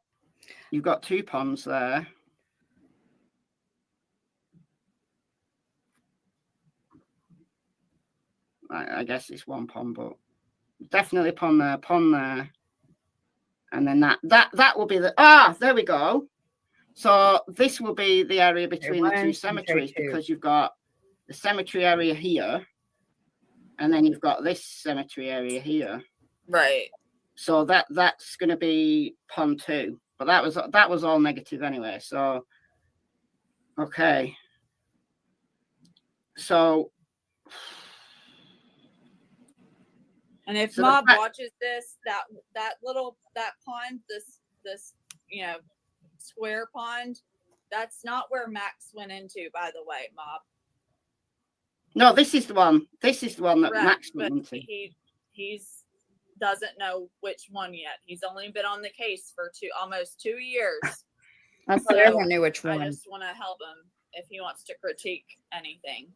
2 ponds there. I guess it's 1 pond, but definitely pond there. And then that will be there we go. So this will be the area between the 2 cemeteries, because you've got the cemetery area here, and then you've got this cemetery area here. Right. So that's going to be pond 2, but that was all negative anyway. So okay. So. And if Mob watches this, that pond, this square pond, that's not where Max went into, by the way, Mob. No, this is the one. This is the one that Max went into. He's doesn't know which one yet. He's only been on the case for almost 2 years. I thought everyone knew which one. I just want to help him if he wants to critique anything.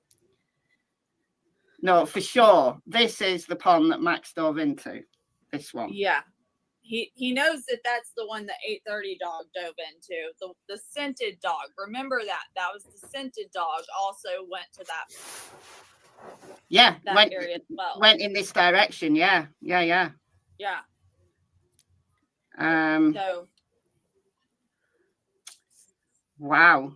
No, for sure. This is the pond that Max dove into. This one. Yeah. He knows that that's the one the 8:30 dog dove into. The scented dog. Remember that. That was the scented dog also went to that. Yeah. That area as well. Went in this direction. Yeah. Yeah. So. Wow.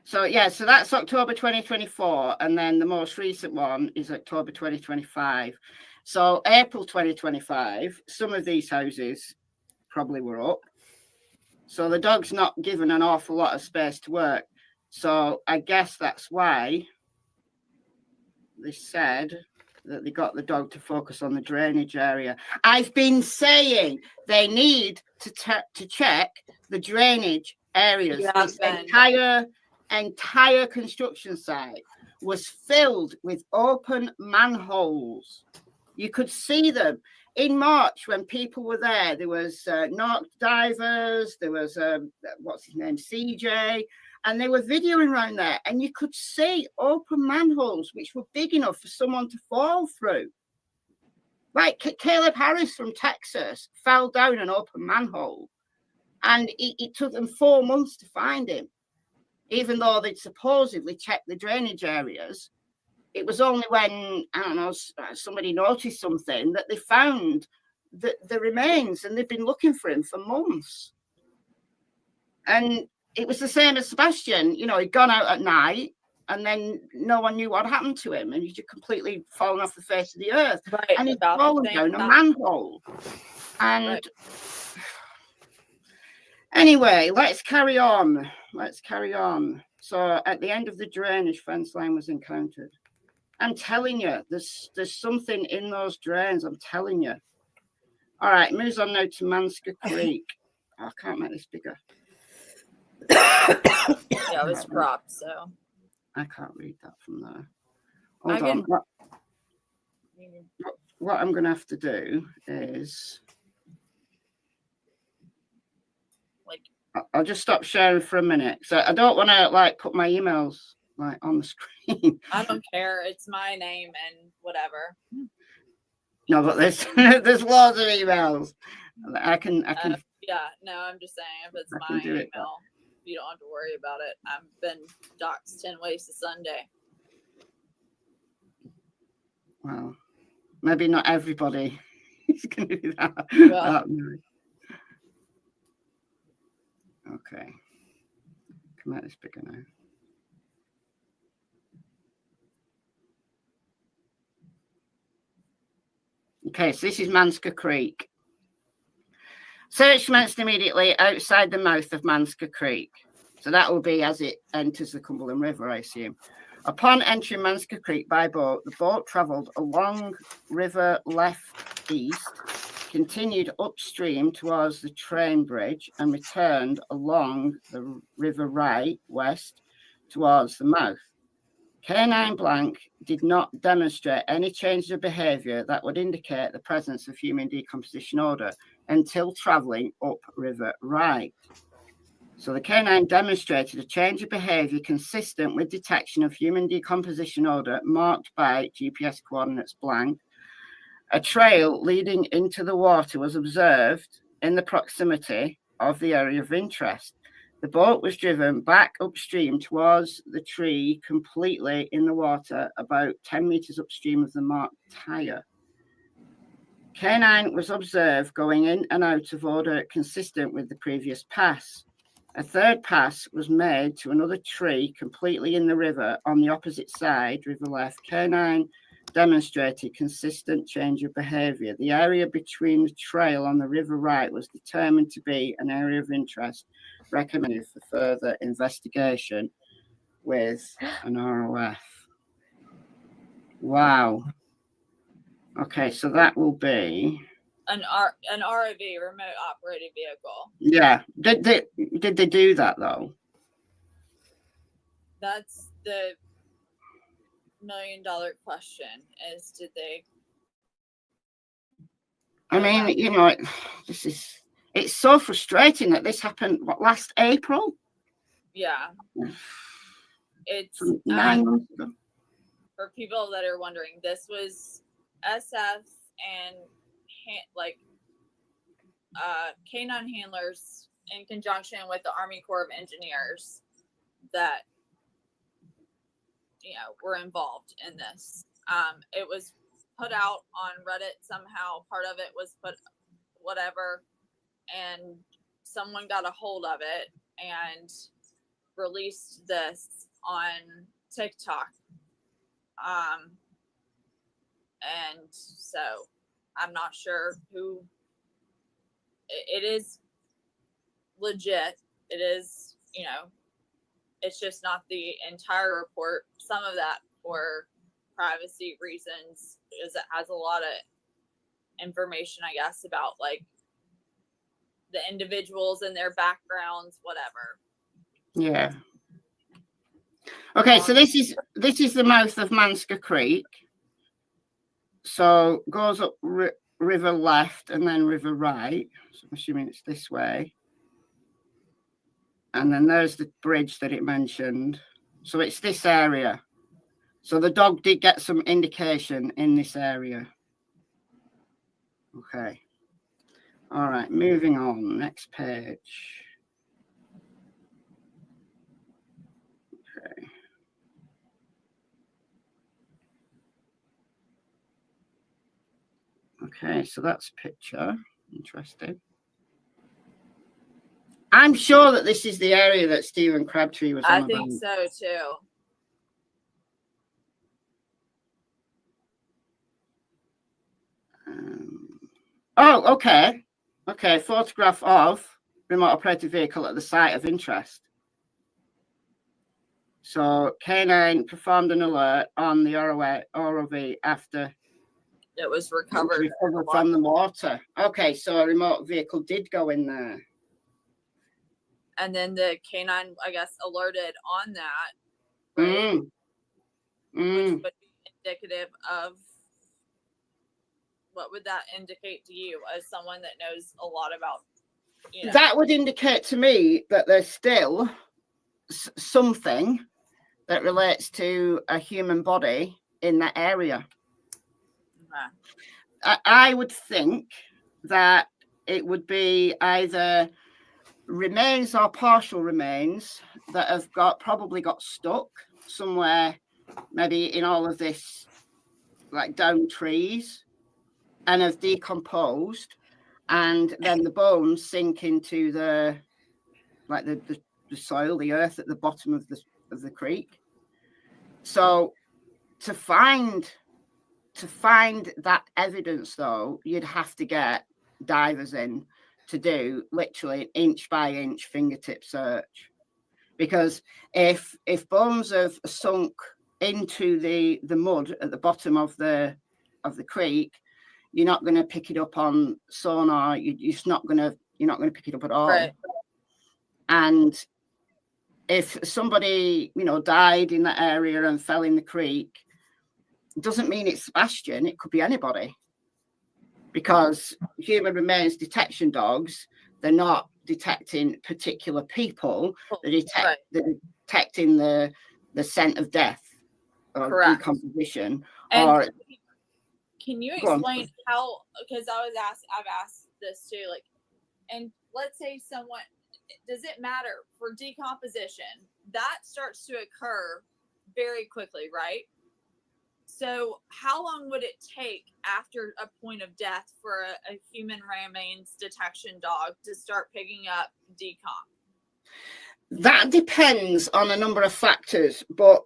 So so that's October 2024, and then the most recent one is October 2025. So April 2025, some of these houses probably were up. So the dog's not given an awful lot of space to work. So I guess that's why they said that they got the dog to focus on the drainage area. I've been saying they need to check the drainage areas. Yeah, this entire construction site was filled with open manholes. You could see them in March when people were there. There was Narc divers, there was what's his name, CJ, and they were videoing around there, and you could see open manholes which were big enough for someone to fall through. Like Caleb Harris from Texas fell down an open manhole, and it took them 4 months to find him. Even though they'd supposedly checked the drainage areas, it was only when, I don't know, somebody noticed something that they found the remains, and they've been looking for him for months. And it was the same as Sebastian. He'd gone out at night, and then no one knew what happened to him, and he'd just completely fallen off the face of the earth. Right, and he'd fallen down a manhole. And anyway, let's carry on. So at the end of the drainage, fence line was encountered. I'm telling you, there's something in those drains. I'm telling you. All right, moves on now to Manska Creek. Oh, I can't make this bigger. Yeah, it was cropped, so I can't read that from there. Hold on. What I'm going to have to do is, I'll just stop sharing for a minute. So I don't want to put my emails on the screen. I don't care. It's my name and whatever. No, but there's there's loads of emails. I can. Yeah, no, I'm just saying if it's my email, you don't have to worry about it. I've been doxxed 10 ways to Sunday. Well, maybe not everybody is going to do that. Well, okay. Come out this bigger now. Okay, so this is Manska Creek. Search commenced immediately outside the mouth of Manska Creek. So that will be as it enters the Cumberland River, I assume. Upon entering Manska Creek by boat, the boat travelled along river left east continued upstream towards the train bridge and returned along the River Wright west towards the mouth. K9 blank did not demonstrate any change of behaviour that would indicate the presence of human decomposition odour until travelling up River Wright. So the K9 demonstrated a change of behaviour consistent with detection of human decomposition odour marked by GPS coordinates blank. A trail leading into the water was observed in the proximity of the area of interest. The boat was driven back upstream towards the tree, completely in the water, about 10 metres upstream of the marked tyre. K9 was observed going in and out of order consistent with the previous pass. A third pass was made to another tree completely in the river on the opposite side, river left. K9 demonstrated consistent change of behaviour. The area between the trail on the River Wright was determined to be an area of interest, recommended for further investigation with an ROF. Wow. Okay, so that will be an ROV, remote operated vehicle. Yeah. Did they do that though? That's the $1 million question: is did they? I mean, you know, it's so frustrating that this happened last April. Yeah, it's 9 months ago. For people that are wondering, this was SF and K9 handlers in conjunction with the Army Corps of Engineers that were involved in this. It was put out on Reddit somehow. Part of it was put whatever, and someone got a hold of it and released this on TikTok. And so I'm not sure who. It is legit. It is, it's just not the entire report. Some of that for privacy reasons is it has a lot of information, I guess, about like the individuals and their backgrounds, whatever. Yeah. Okay, so this is the mouth of Manska Creek. So goes up river left and then river right. So I'm assuming it's this way. And then there's the bridge that it mentioned. So it's this area. So the dog did get some indication in this area. Okay. All right, moving on. Next page. Okay. Okay, so that's picture. Interesting. I'm sure that this is the area that Stephen Crabtree was on I about. think so too. Oh, okay. Okay, photograph of remote operated vehicle at the site of interest. So K9 performed an alert on the ROV after it was recovered from the water. Okay, so a remote vehicle did go in there. And then the K9, I guess, alerted on that. Right? Which would be indicative of, what would that indicate to you as someone that knows a lot about, That would indicate to me that there's still something that relates to a human body in that area. I would think that it would be either remains or partial remains that have probably got stuck somewhere, maybe in all of this, like down trees, and have decomposed, and then the bones sink into the soil, the earth at the bottom of the creek. So to find that evidence, though, you'd have to get divers in to do literally an inch by inch fingertip search, because if bones have sunk into the mud at the bottom of the creek, you're not going to pick it up on sonar. You're not going to pick it up at all. Right. And if somebody, died in that area and fell in the creek, it doesn't mean it's Sebastian. It could be anybody. Because human remains detection dogs, they're not detecting particular people. They're detecting the scent of death or Correct. decomposition. And can you explain how? Because I've asked this too. Like, and let's say someone, does it matter for decomposition? That starts to occur very quickly, right? So how long would it take after a point of death for a human remains detection dog to start picking up decomp? That depends on a number of factors, but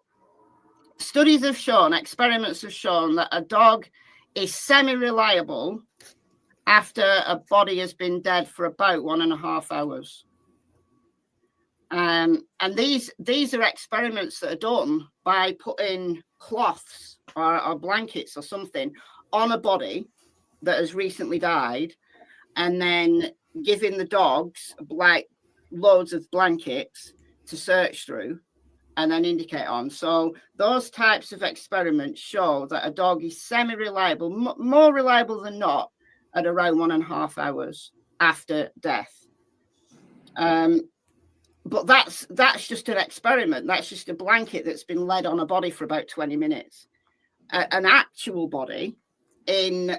studies have shown, experiments have shown that a dog is semi-reliable after a body has been dead for about 1.5 hours. And these are experiments that are done by putting cloths or blankets or something on a body that has recently died, and then giving the dogs like loads of blankets to search through and then indicate on. So those types of experiments show that a dog is semi-reliable, more reliable than not, at around 1.5 hours after death. But that's just an experiment. That's just a blanket that's been laid on a body for about 20 minutes. An actual body in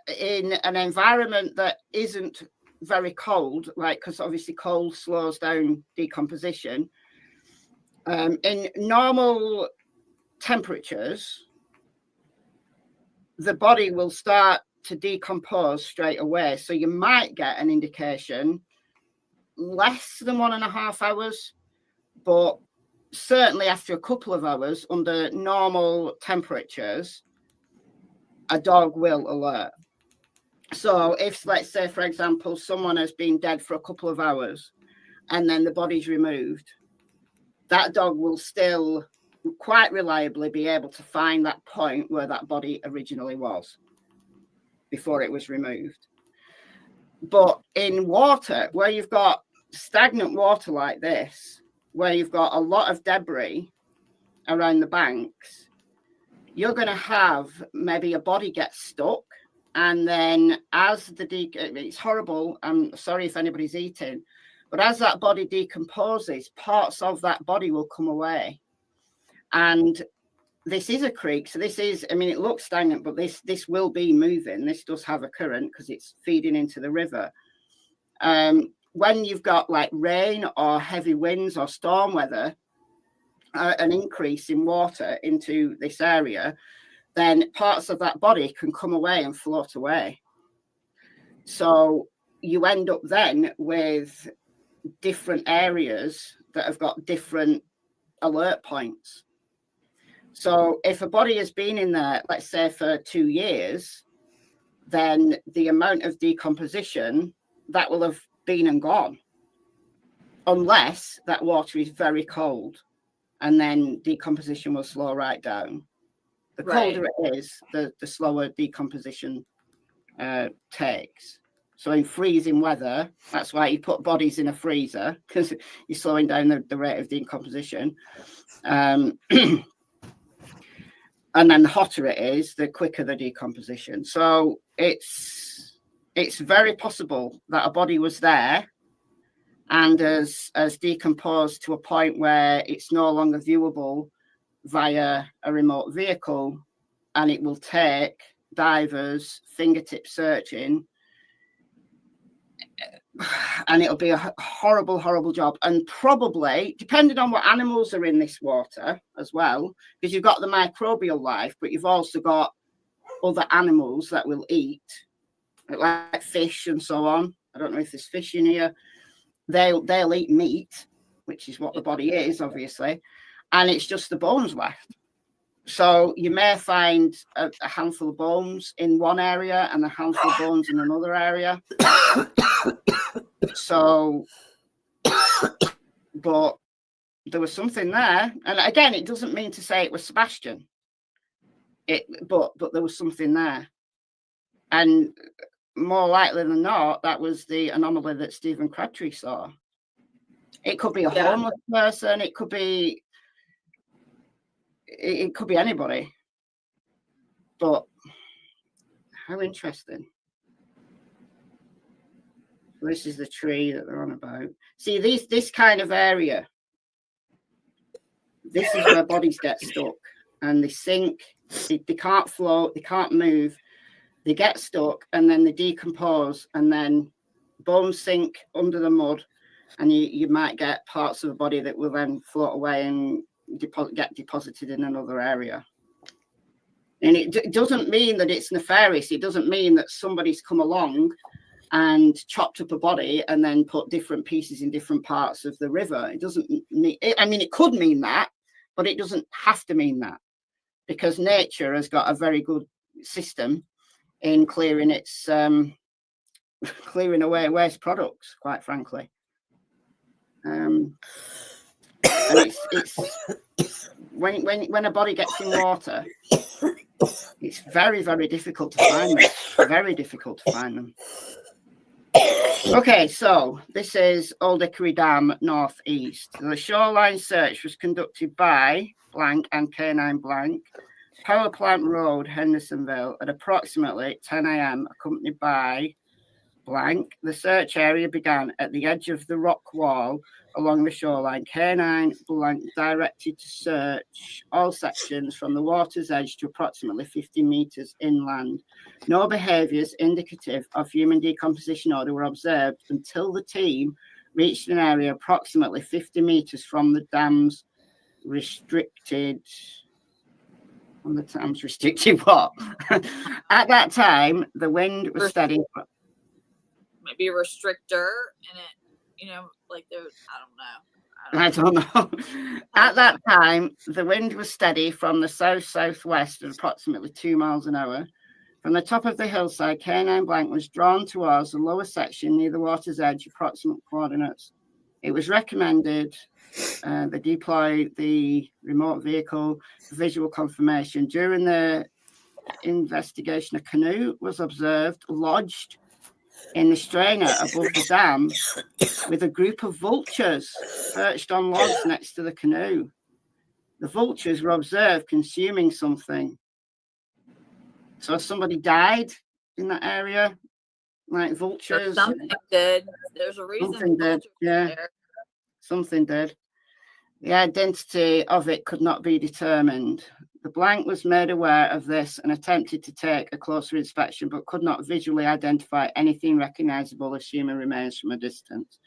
an environment that isn't very cold, like, because obviously cold slows down decomposition. In normal temperatures, the body will start to decompose straight away. So you might get an indication less than 1.5 hours, but certainly after a couple of hours under normal temperatures, a dog will alert. So if, let's say, for example, someone has been dead for a couple of hours and then the body's removed, that dog will still quite reliably be able to find that point where that body originally was before it was removed. But in water, where you've got stagnant water like this, where you've got a lot of debris around the banks, you're going to have maybe a body get stuck, and then as it's horrible, I'm sorry if anybody's eating, but as that body decomposes, parts of that body will come away. And this is a creek, so this is, it looks stagnant, but this will be moving. This does have a current because it's feeding into the river. When you've got like rain or heavy winds or storm weather, an increase in water into this area, then parts of that body can come away and float away. So you end up then with different areas that have got different alert points. So if a body has been in there, let's say for 2 years, then the amount of decomposition that will have been and gone, unless that water is very cold, and then decomposition will slow right down. The colder it is, the slower decomposition takes. So in freezing weather, that's why you put bodies in a freezer, because you're slowing down the rate of decomposition. And then the hotter it is, the quicker the decomposition. So it's very possible that a body was there and has decomposed to a point where it's no longer viewable via a remote vehicle, and it will take divers fingertip searching, and it'll be a horrible, horrible job. And probably, depending on what animals are in this water as well, because you've got the microbial life, but you've also got other animals that will eat, like fish and so on. I don't know if there's fish in here. They'll eat meat, which is what the body is, obviously, and it's just the bones left. So you may find a handful of bones in one area and a handful of bones in another area. So, but there was something there, and again, it doesn't mean to say it was Sebastian. But there was something there. And more likely than not, that was the anomaly that Stephen Crabtree saw. It could be a homeless person. It could be anybody. But how interesting. This is the tree that they're on about. See, this kind of area, this is where bodies get stuck and they sink. They can't float, they can't move. They get stuck and then they decompose, and then bones sink under the mud, and you might get parts of the body that will then float away and get deposited in another area. And it doesn't mean that it's nefarious. It doesn't mean that somebody's come along and chopped up a body and then put different pieces in different parts of the river. It doesn't mean, I mean, it could mean that, but it doesn't have to mean that, because nature has got a very good system in clearing its clearing away waste products, quite frankly. And it's when a body gets in water, it's very, very difficult to find them. Very difficult to find them. Okay, so this is Old Hickory Dam, northeast. The shoreline search was conducted by blank and K9 blank, Power Plant Road, Hendersonville, at approximately 10 a.m., accompanied by blank. The search area began at the edge of the rock wall along the shoreline. K9 blank directed to search all sections from the water's edge to approximately 50 meters inland. No behaviors indicative of human decomposition order were observed until the team reached an area approximately 50 meters from the dam's restricted. On the dam's restricted what? At that time, the wind was steady. Maybe a restrictor in it, like the I don't know. At that time, the wind was steady from the south-southwest at approximately 2 miles an hour. From the top of the hillside, K9 blank was drawn towards the lower section near the water's edge, approximate coordinates. It was recommended they deploy the remote vehicle for visual confirmation. During the investigation, a canoe was observed lodged in the strainer above the dam with a group of vultures perched on logs next to the canoe. The vultures were observed consuming something. So somebody died in that area, like vultures. Something did. There's a reason. Something did, yeah. There. Something did. The identity of it could not be determined. The blank was made aware of this and attempted to take a closer inspection, but could not visually identify anything recognizable as human remains from a distance.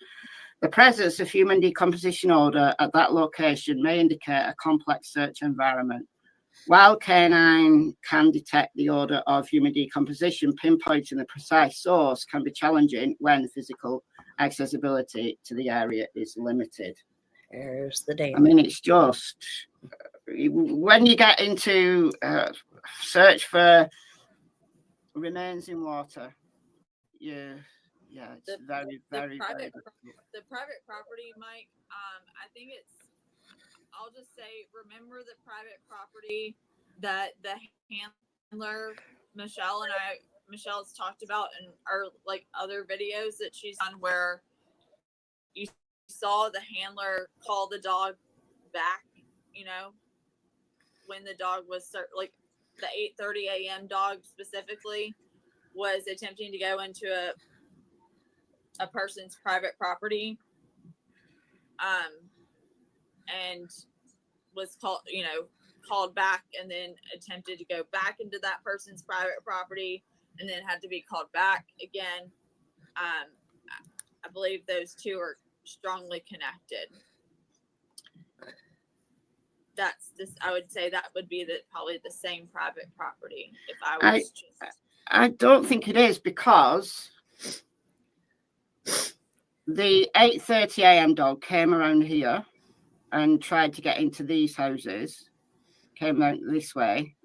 The presence of human decomposition odor at that location may indicate a complex search environment. While K9 can detect the odor of human decomposition, pinpointing the precise source can be challenging when physical accessibility to the area is limited. There's the danger. I mean, it's just when you get into search for remains in water, it's very, very, very difficult. The private property, Mike, I think I'll just say, remember the private property that the handler, Michelle's talked about in our like other videos that she's on, where you saw the handler call the dog back, when the dog was like the 8:30 a.m. dog specifically was attempting to go into a person's private property, and was called back, and then attempted to go back into that person's private property, and then had to be called back again. I believe those two are strongly connected. I would say that would be probably the same private property if I was I don't think it is, because the 8:30 a.m. dog came around here and tried to get into these houses, came out this way.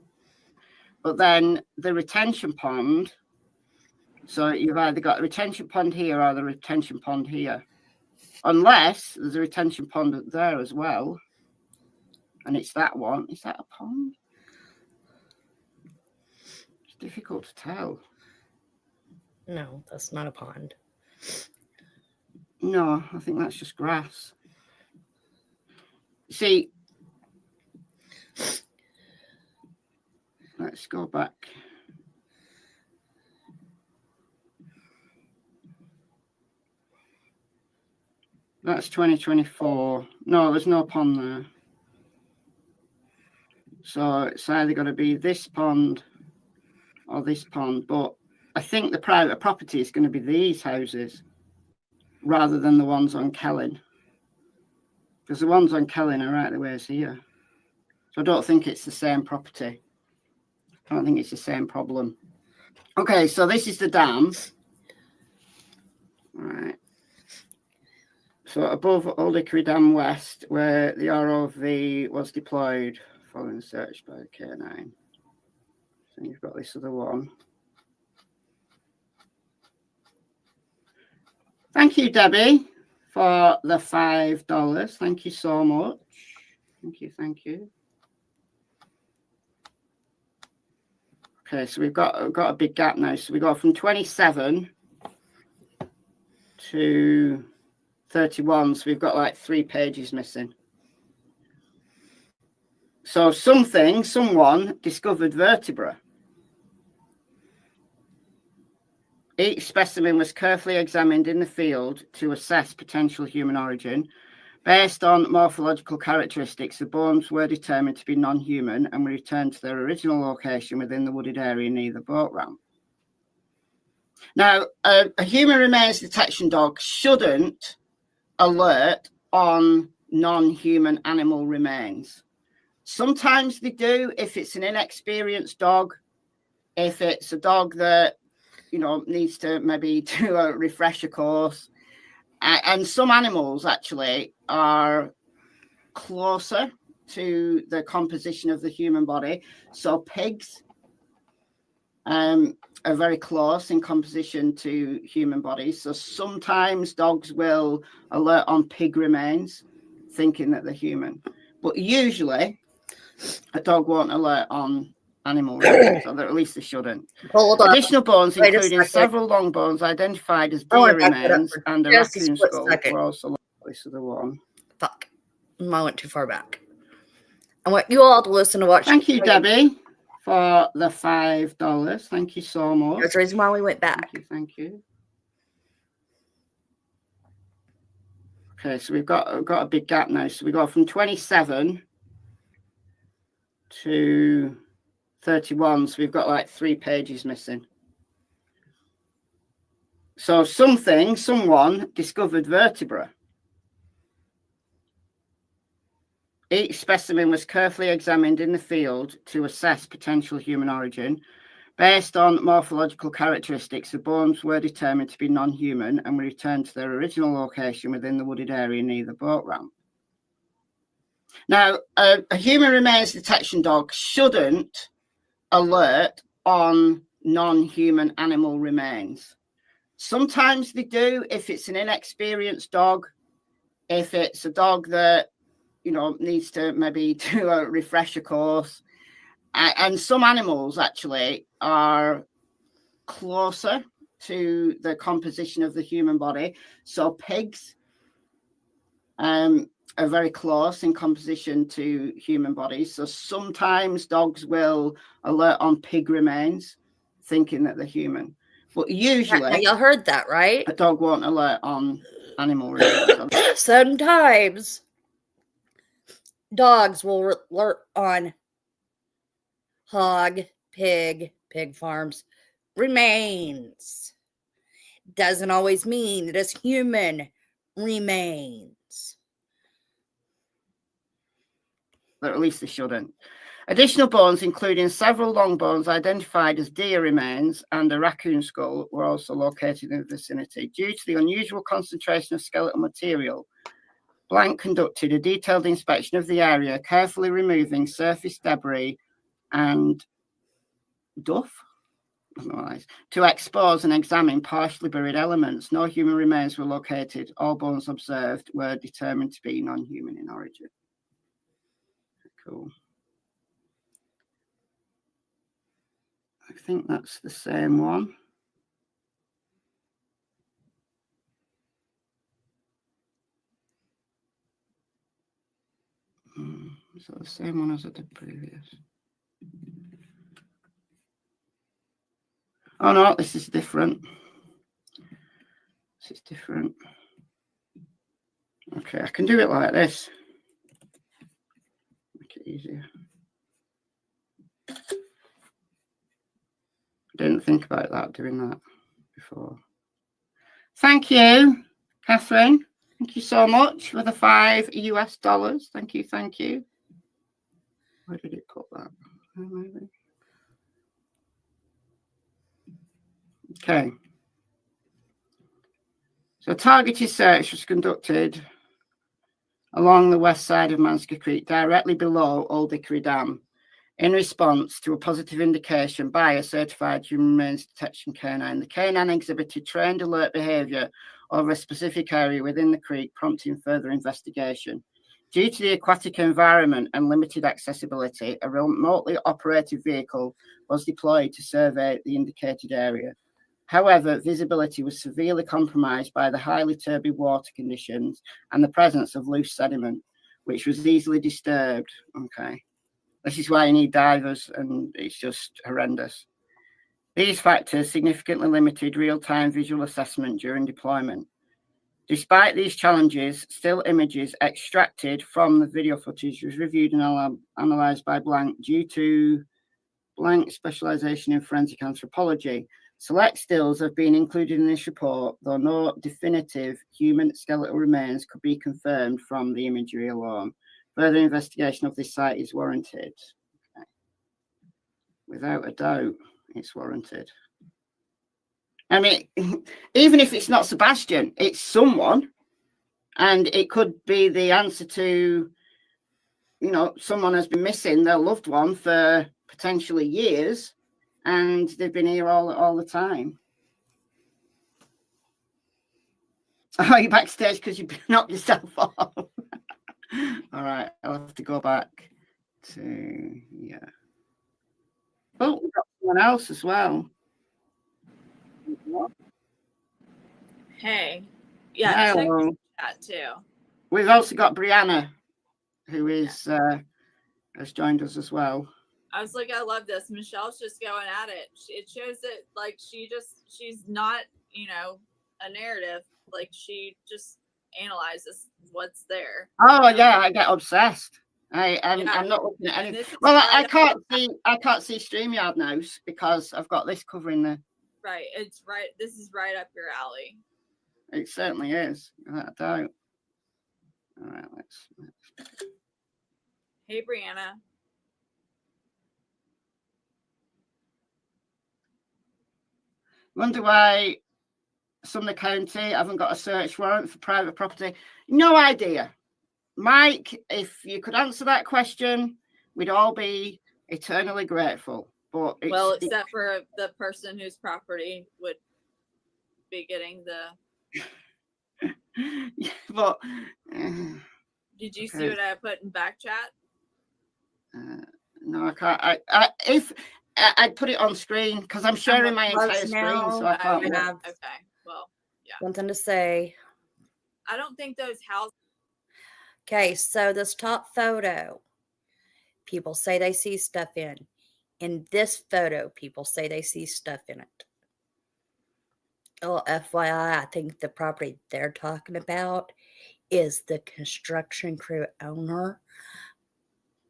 But then the retention pond, so you've either got a retention pond here or the retention pond here. Unless there's a retention pond there as well. And it's that one. Is that a pond? It's difficult to tell. No, that's not a pond. No, I think that's just grass. See, let's go back. That's 2024. No, there's no pond there. So it's either got to be this pond or this pond. But I think the private property is going to be these houses rather than the ones on Kellen. Because the ones on Kellen are right the ways here. So I don't think it's the same property. I don't think it's the same problem. Okay, so this is the dam. All right. So above Old Hickory Dam West, where the ROV was deployed following search by the K9. So you've got this other one. Thank you, Debbie, for the $5. Thank you so much. Thank you, thank you. Okay, so we've got a big gap now. So we go from 27 to 31. So we've got like 3 pages missing. So someone discovered vertebra. Each specimen was carefully examined in the field to assess potential human origin. Based on morphological characteristics, the bones were determined to be non-human and were returned to their original location within the wooded area near the boat ramp. Now, a human remains detection dog shouldn't alert on non-human animal remains. Sometimes they do if it's an inexperienced dog, if it's a dog that, you know, needs to maybe do a refresher course. And some animals actually are closer to the composition of the human body. So pigs are very close in composition to human bodies. So sometimes dogs will alert on pig remains, thinking that they're human. But usually a dog won't alert on animal remains, or at least they shouldn't. Hold on. Additional bones, Wait a including second. several long bones identified as I wanna deer back that up remains for and a just a raccoon split skull, second. were also this other one. Fuck. I went too far back. I want you all to listen to what Thank you, Debbie, for the $5. Thank you so much. That's the reason why we went back. Thank you. Okay, so we've got a big gap now. So we go from 27 to 31. So we've got like 3 pages missing. So someone discovered vertebra. Each specimen was carefully examined in the field to assess potential human origin. Based on morphological characteristics, the bones were determined to be non-human and were returned to their original location within the wooded area near the boat ramp. Now, a human remains detection dog shouldn't alert on non-human animal remains. Sometimes they do if it's an inexperienced dog, if it's a dog that, you know, needs to maybe do a refresher course. And some animals actually are closer to the composition of the human body. So pigs are very close in composition to human bodies. So sometimes dogs will alert on pig remains, thinking that they're human. But usually, y'all heard that, right? A dog won't alert on animal remains. Sometimes dogs will alert on hog, pig farms remains. Doesn't always mean it is human remains. But at least they shouldn't. Additional bones, including several long bones identified as deer remains and a raccoon skull, were also located in the vicinity. Due to the unusual concentration of skeletal material, Blank conducted a detailed inspection of the area, carefully removing surface debris and duff to expose and examine partially buried elements. No human remains were located. All bones observed were determined to be non-human in origin. Cool. I think that's the same one. Is that the same one as I did previous? Oh no, this is different. This is different. Okay, I can do it like this. Make it easier. I didn't think about that, doing that before. Thank you, Catherine. Thank you so much for the $5 US. Thank you, thank you. Where did it put that? Maybe. Okay. So a targeted search was conducted along the west side of Mansker Creek, directly below Old Hickory Dam, in response to a positive indication by a certified human remains detection canine. The canine exhibited trained alert behaviour over a specific area within the creek, prompting further investigation. Due to the aquatic environment and limited accessibility, a remotely operated vehicle was deployed to survey the indicated area. However, visibility was severely compromised by the highly turbid water conditions and the presence of loose sediment, which was easily disturbed. Okay. This is why you need divers, and it's just horrendous. These factors significantly limited real-time visual assessment during deployment. Despite these challenges, still images extracted from the video footage was reviewed and analysed by Blank due to Blank's specialisation in forensic anthropology. Select stills have been included in this report, though no definitive human skeletal remains could be confirmed from the imagery alone. Further investigation of this site is warranted. Okay. Without a doubt, it's warranted. I mean, even if it's not Sebastian, it's someone, and it could be the answer to, you know, someone has been missing their loved one for potentially years, and they've been here all the time. Oh, you're backstage because you knocked yourself off. All right, I'll have to go back to, yeah. Oh, we've got someone else as well. Hey, yeah, hello. Check that too. We've also got Brianna, who is has joined us as well. I was like, I love this. Michelle's just going at it. It shows that like she's not, you know, a narrative. Like she just analyzes what's there. Oh yeah, I get obsessed. I'm not looking at anything. Well, I can't see StreamYard now because I've got this covering the. Right, it's right. This is right up your alley. It certainly is, without a doubt. All right, let's. Hey, Brianna. Wonder why Sumner County haven't got a search warrant for private property. No idea. Mike, if you could answer that question, we'd all be eternally grateful. But except for the person whose property would be getting the. But did you see what I put in back chat? No, I can't. If I'd put it on screen because I'm sharing my entire screen, so I can't. Okay, well, yeah. Something to say. I don't think those houses. Okay, so this top photo, people say they see stuff in. In this photo, people say they see stuff in it. Oh, FYI, I think the property they're talking about is the construction crew owner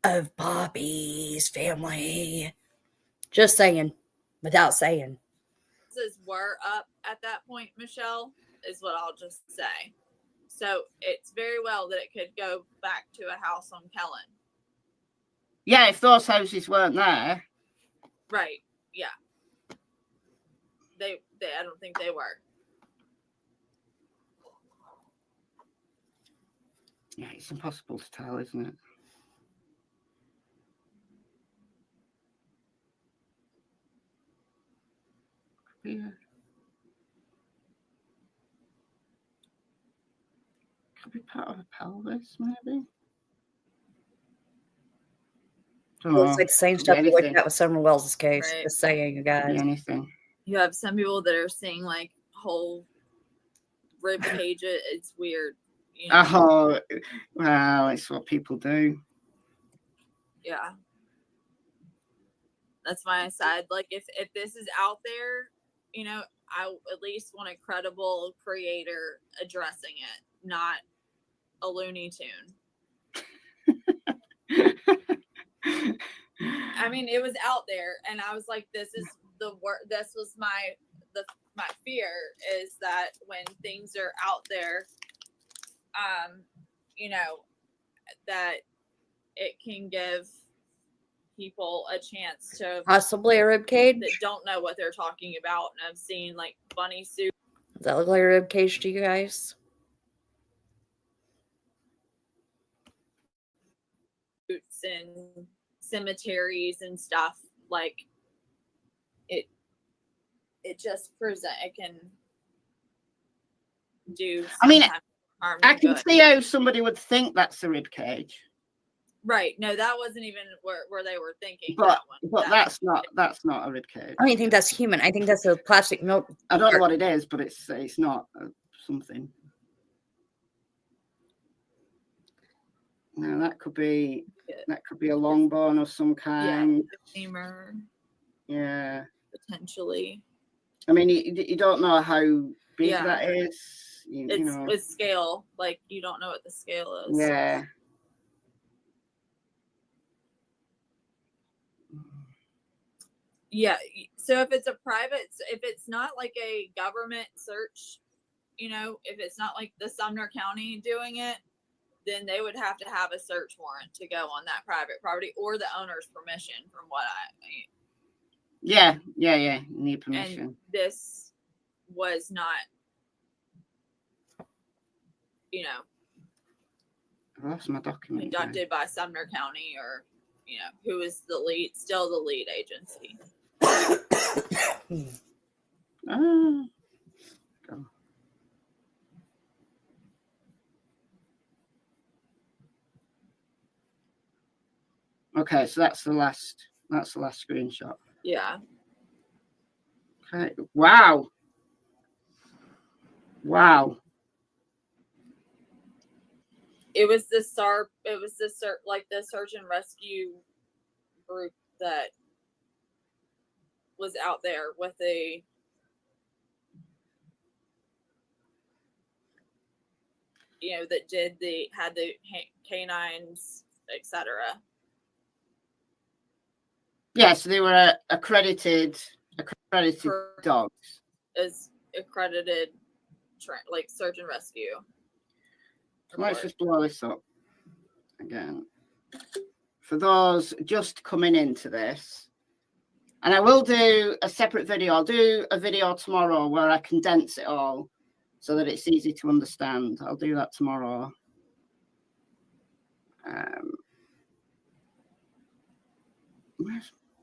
of Bobby's family. Just saying, without saying. Were up at that point, Michelle, is what I'll just say. So it's very well that it could go back to a house on Kellen. Yeah, if those houses weren't there. Right. Yeah. They I don't think they were. Yeah, it's impossible to tell, isn't it? Yeah. Could be part of a pelvis, maybe. Looks like the same stuff we looked at with Summer Wells' case. Right. Just saying, you guys. Anything. You have some people that are seeing like whole rib cages. It's weird. You know? Oh, well, it's what people do. Yeah. That's why I said, like, if this is out there, you know, I at least want a credible creator addressing it, not a Looney Tune. I mean, it was out there, and I was like, this is the word. This was my fear, is that when things are out there, you know, that it can give people a chance to Possibly a rib cage. that don't know what they're talking about, and I've seen like bunny suits. Does that look like a rib cage to you guys? And cemeteries and stuff, like it just it can do. I mean, harm I can good. see how somebody would think that's a rib cage. Right. No, that wasn't even where they were thinking. But that one. that's not a rib cage. I don't think that's human. I think that's a plastic milk. I don't know what it is, but it's not something. No, that could be a long bone of some kind. Yeah, femur. Yeah. Potentially. I mean, you don't know how big that is. It's with scale. Like, you don't know what the scale is. Yeah. Yeah. So if it's if it's not like a government search, you know, if it's not like the Sumner County doing it, then they would have to have a search warrant to go on that private property, or the owner's permission, from what Yeah. Need permission. And this was not, you know, I lost my document. conducted by Sumner County, or, you know, who is still the lead agency. Oh. Okay, so that's the last screenshot. Yeah. Okay. Wow. It was the search and rescue group that was out there with that had the canines, etc. Yes, they were accredited dogs. As accredited, like search and rescue. Let's just blow this up again. For those just coming into this, and I will do a separate video. I'll do a video tomorrow where I condense it all so that it's easy to understand. I'll do that tomorrow.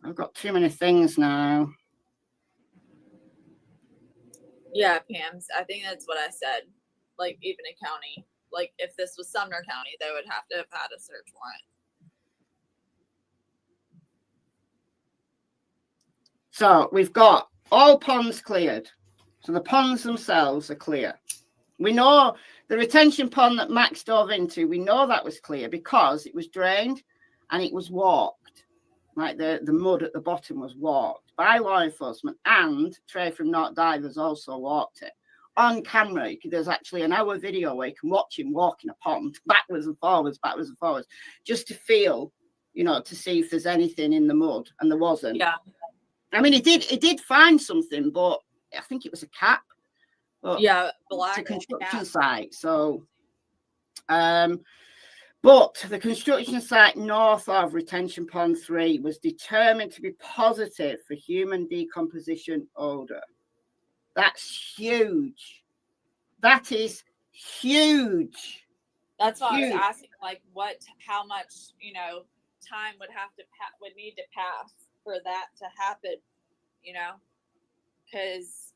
I've got too many things now. Yeah, Pam's. I think that's what I said. Like, even a county, like if this was Sumner County, they would have to have had a search warrant. So we've got all ponds cleared. So the ponds themselves are clear. We know the retention pond that Max dove into, we know that was clear because it was drained and it was walked. Like the mud at the bottom was walked by law enforcement, and Trey from Not Divers also walked it. On camera, there's actually an hour video where you can watch him walking a pond backwards and forwards, just to feel, to see if there's anything in the mud, and there wasn't. Yeah. I mean, he did find something, but I think it was a cap. But yeah, black. It's a construction site, so. But the construction site north of Retention Pond 3 was determined to be positive for human decomposition odor. That's huge. That is huge. That's why I was asking, like, how much, time would need to pass for that to happen, because.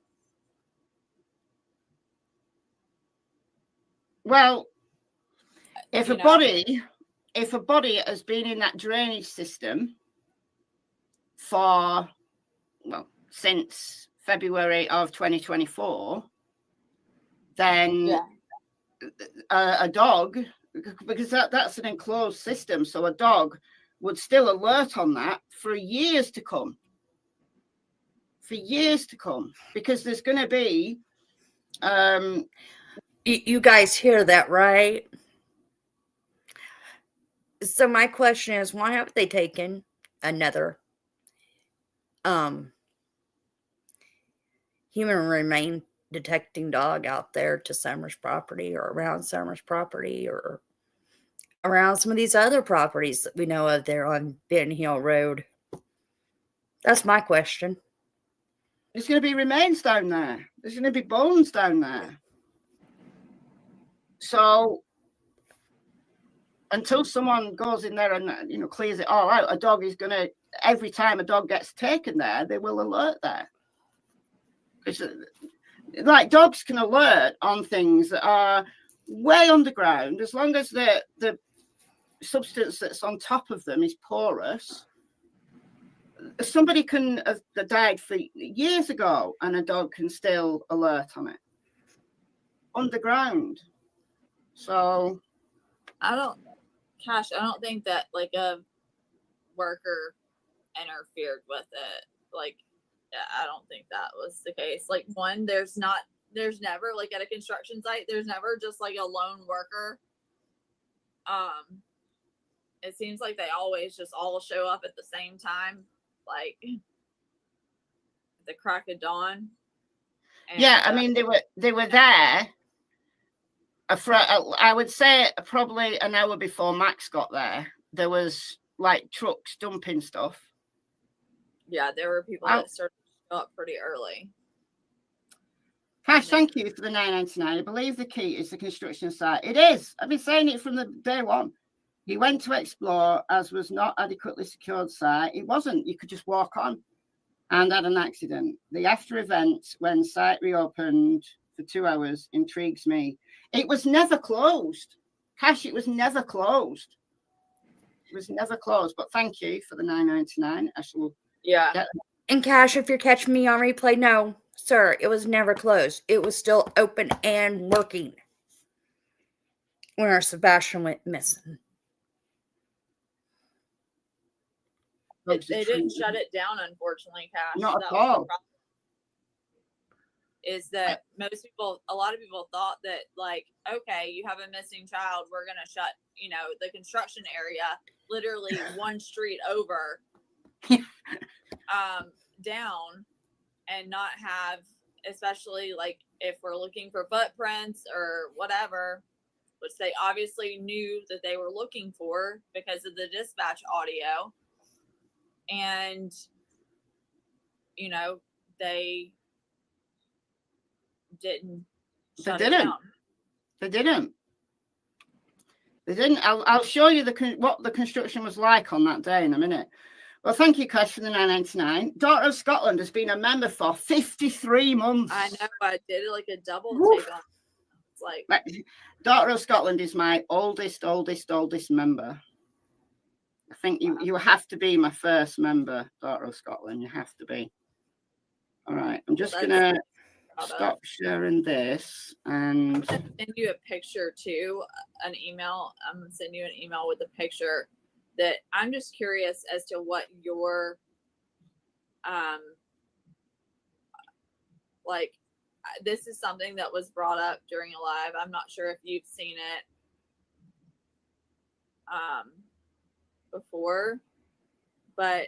Well, if a body has been in that drainage system since February of 2024, then a dog, because that's an enclosed system, so a dog would still alert on that for years to come. For years to come, because there's going to be. You guys hear that, right? So my question is, why haven't they taken another human remain detecting dog out there to Summers property or around Summers property or around some of these other properties that we know of there on Ben Hill Road? That's my question. There's going to be remains down there. There's going to be bones down there. So until someone goes in there and, you know, clears it all out, a dog is going to, every time a dog gets taken there, they will alert there. It's like dogs can alert on things that are way underground, as long as the substance that's on top of them is porous. Somebody can have died for years ago and a dog can still alert on it underground. So I don't think that like a worker interfered with it. Like, I don't think that was the case. Like, one, there's never, like, at a construction site, there's never just like a lone worker. It seems like they always just all show up at the same time, like the crack of dawn. And, yeah, I mean, they were there. I would say probably an hour before Max got there. There was like trucks dumping stuff. Yeah, there were people that started to show up pretty early. Cash, thank you for the $9.99. I believe the key is the construction site. It is. I've been saying it from the day one. He went to explore, as was not adequately secured site. It wasn't. You could just walk on, and had an accident. The after event, when site reopened for 2 hours, intrigues me. It was never closed. Cash, it was never closed. It was never closed. But thank you for the $9.99. I shall. Yeah. And Cash, if you're catching me on replay, no, sir, it was never closed. It was still open and working when our Sebastian went missing. They didn't shut it down, unfortunately, Cash. Not at all. Is that a lot of people thought that, like, okay, you have a missing child, we're going to shut, you know, the construction area literally one street over down and not have, especially like if we're looking for footprints or whatever, which they obviously knew that they were looking for because of the dispatch audio. And, you know, they didn't. They didn't. I'll show you what the construction was like on that day in a minute. Well, thank you, Cash, for the $9.99. Daughter of Scotland has been a member for 53 months. I know. I did like a double take on. It's like Daughter of Scotland is my oldest member. I think you have to be my first member, Daughter of Scotland. You have to be. All right. I'm just gonna stop sharing this and send you a picture too. An email. I'm gonna send you an email with a picture. That I'm just curious as to what your like, this is something that was brought up during a live. I'm not sure if you've seen it before, but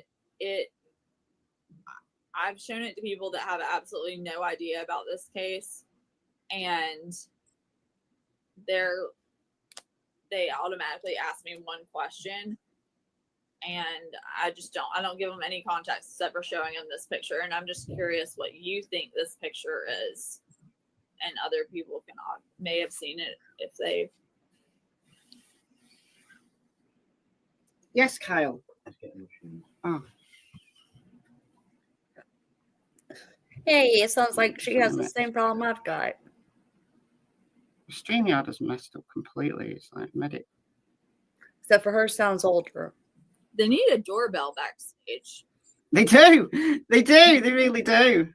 I've shown it to people that have absolutely no idea about this case, and they automatically ask me one question. And I don't give them any context except for showing them this picture. And I'm just curious what you think this picture is. And other people may have seen it if they. Yes, Kyle. Oh. Hey, it sounds like she has the same problem I've got. StreamYard has messed up completely. It's like medic. Except for her sounds older. They need a doorbell backstage. They do. They do. They really do.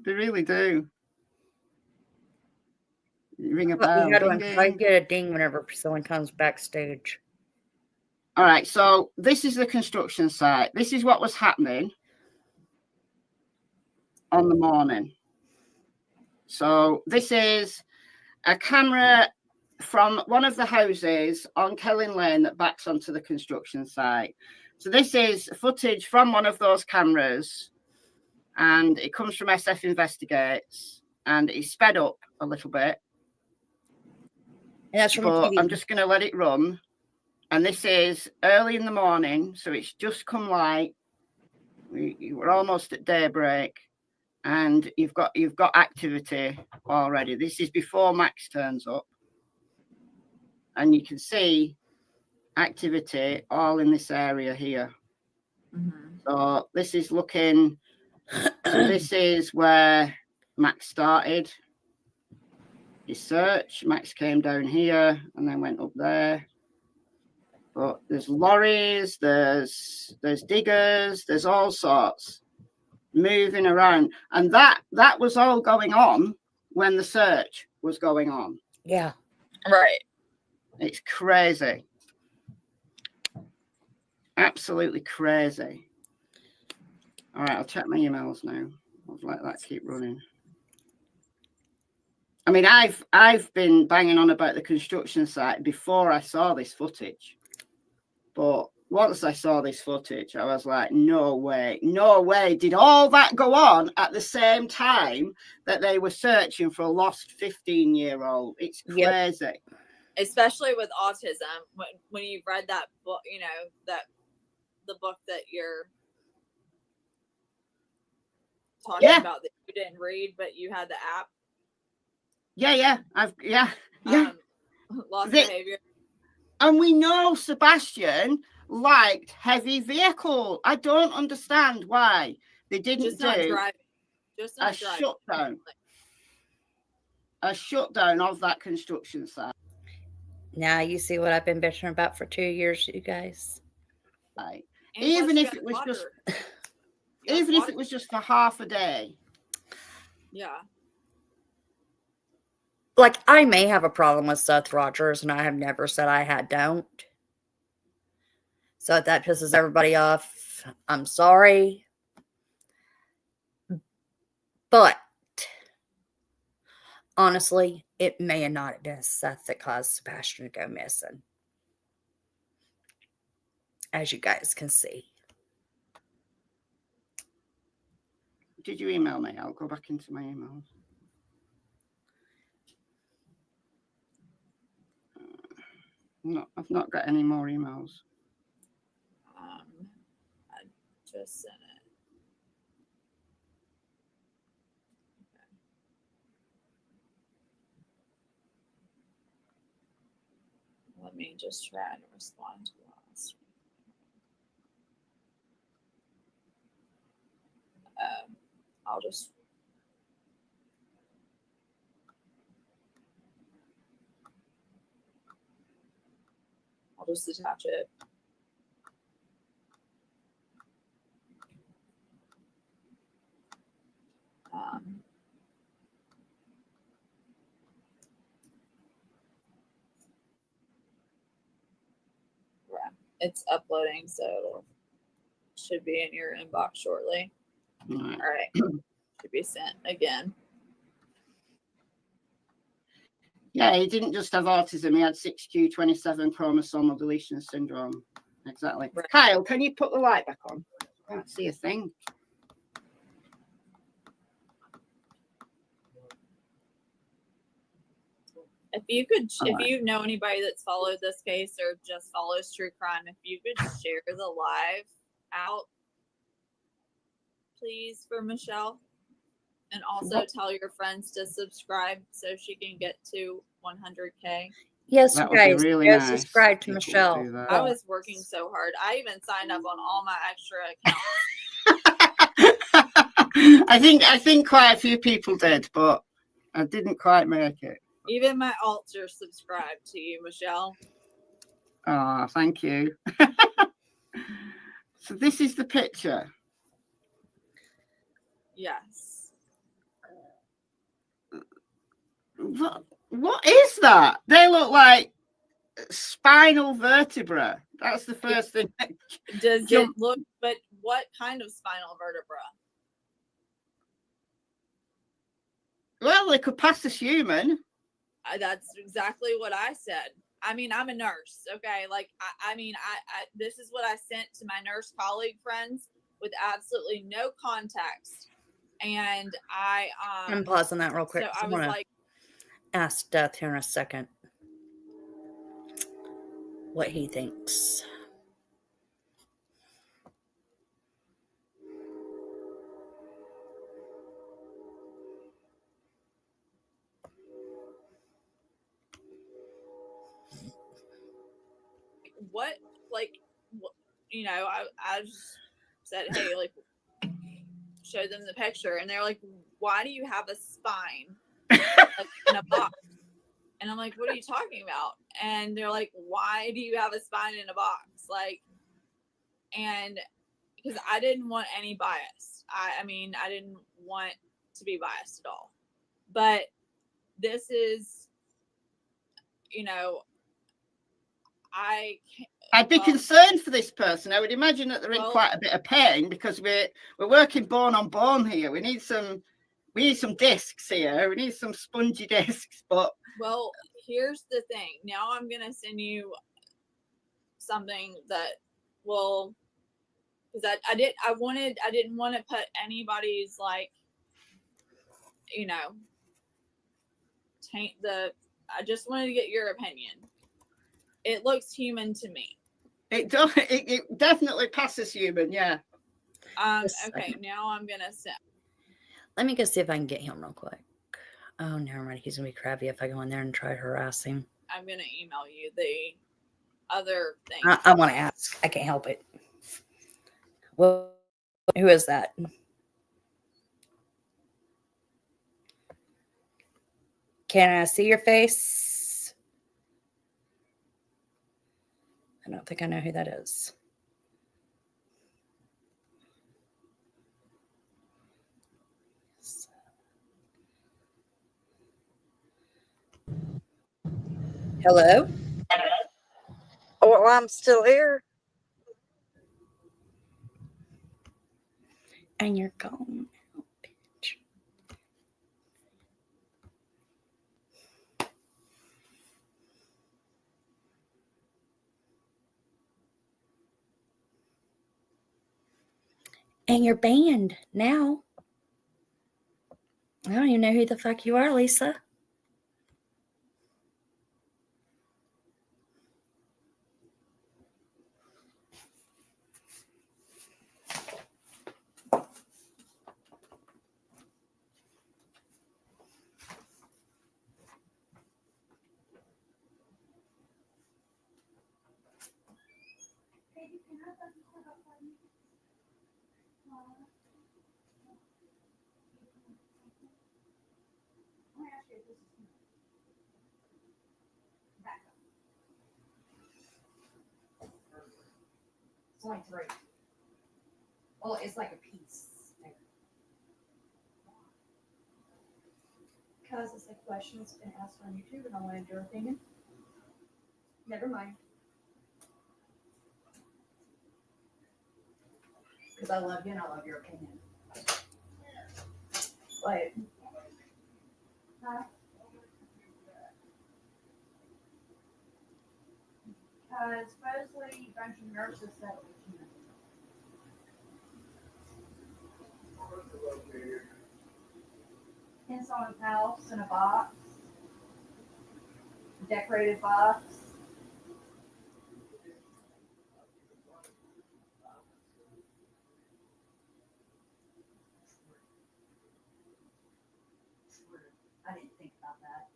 They really do. You ring a bell. I get a ding whenever someone comes backstage. All right, so this is the construction site. This is what was happening on the morning. So this is a camera from one of the houses on Kelling Lane that backs onto the construction site. So this is footage from one of those cameras, and it comes from SF Investigates, and it's sped up a little bit. And that's from but TV. I'm just going to let it run. And this is early in the morning, so it's just come light. We're almost at daybreak, and you've got activity already. This is before Max turns up, and you can see activity all in this area here. Mm-hmm. So this is looking. So this is where Max started his search. Max came down here and then went up there. But there's lorries, there's diggers, there's all sorts moving around, and that was all going on when the search was going on. Yeah, Right. It's crazy, absolutely crazy. All right, I'll check my emails now. I'll let that keep running. I mean, I've been banging on about the construction site before I saw this footage. But once I saw this footage, I was like, no way. Did all that go on at the same time that they were searching for a lost 15-year-old? It's crazy. Yep. Especially with autism. When you've read that book, that the book that you're talking about that you didn't read, but you had the app. Yeah. Lost behavior. And we know Sebastian liked heavy vehicle. I don't understand why they didn't do a shutdown. A shutdown of that construction site. Now you see what I've been bitching about for 2 years, you guys. Right. Even if it was just for half a day. Yeah. Like, I may have a problem with Seth Rogers, and I have never said I don't. So if that pisses everybody off, I'm sorry. But honestly, it may not have been Seth that caused Sebastian to go missing. As you guys can see. Did you email me? I'll go back into my emails. No, I've not got any more emails. I just sent it. Okay. Let me just try and respond to last. I'll just. I'll just attach it. Right. It's uploading, so it should be in your inbox shortly. All right. Should be sent again. Yeah, he didn't just have autism, he had 6q27 chromosomal deletion syndrome. Exactly. Right. Kyle, can you put the light back on? I can't see a thing. If you could, if you know anybody that's followed this case or just follows true crime, if you could share the live out, please, for Michelle. And also tell your friends to subscribe so she can get to 100K. Yes, you guys, really nice. Subscribe to Michelle. I was working so hard. I even signed up on all my extra accounts. I think quite a few people did, but I didn't quite make it. Even my alts are subscribed to you, Michelle. Oh, thank you. So this is the picture. Yes. What is that? They look like spinal vertebra. That's the first thing. Does it look? But what kind of spinal vertebra? Well, they could pass as human. That's exactly what I said. I mean, I'm a nurse, okay? Like, I mean, this is what I sent to my nurse colleague friends with absolutely no context, and I'm pausing that real quick. So 'cause I I was want like, to ask Death here in a second what he thinks. what, like, what, you know, I just said, hey, like, show them the picture, and they're like, why do you have a spine like, in a box? And I'm like, what are you talking about? And they're like, why do you have a spine in a box? Like, and because I didn't want any bias. I mean, I didn't want to be biased at all. But this is, you know, I'd be concerned for this person. I would imagine that they're in quite a bit of pain because we're working bone on bone here. We need some discs here. We need some spongy discs. But well, here's the thing. Now I'm gonna send you something that will, because I didn't want to put anybody's, like, you know, taint the. I just wanted to get your opinion. It looks human to me. It does. It definitely passes human. Yeah. Okay. Now I'm gonna send. Let me go see if I can get him real quick. Oh, never mind. He's gonna be crabby if I go in there and try to harass him. I'm gonna email you the other thing. I want to ask. I can't help it. Well, who is that? Can I see your face? I don't think I know who that is. Hello? Well, I'm still here. And you're gone. Oh, bitch. And you're banned now. I don't even know who the fuck you are, Lisa. It's only 3. Well, it's like a piece. Because it's a question that's been asked on YouTube and I wanted your opinion. Never mind. Because I love you and I love your opinion. But, huh? Supposedly a bunch of nurses said it was human. In someone's house in a box. Decorated box. I didn't think about that.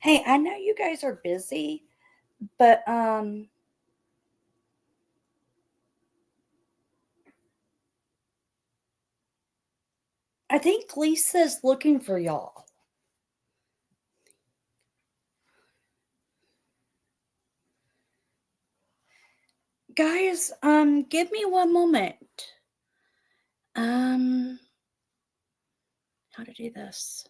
Hey, I know you guys are busy, but I think Lisa's looking for y'all. Guys, give me one moment. How to do this?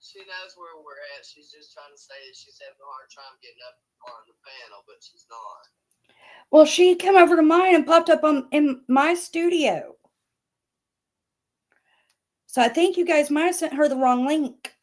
She knows where we're at. She's just trying to say that she's having a hard time getting up on the panel, but she's not. Well, she came over to mine and popped up in my studio. So I think you guys might have sent her the wrong link.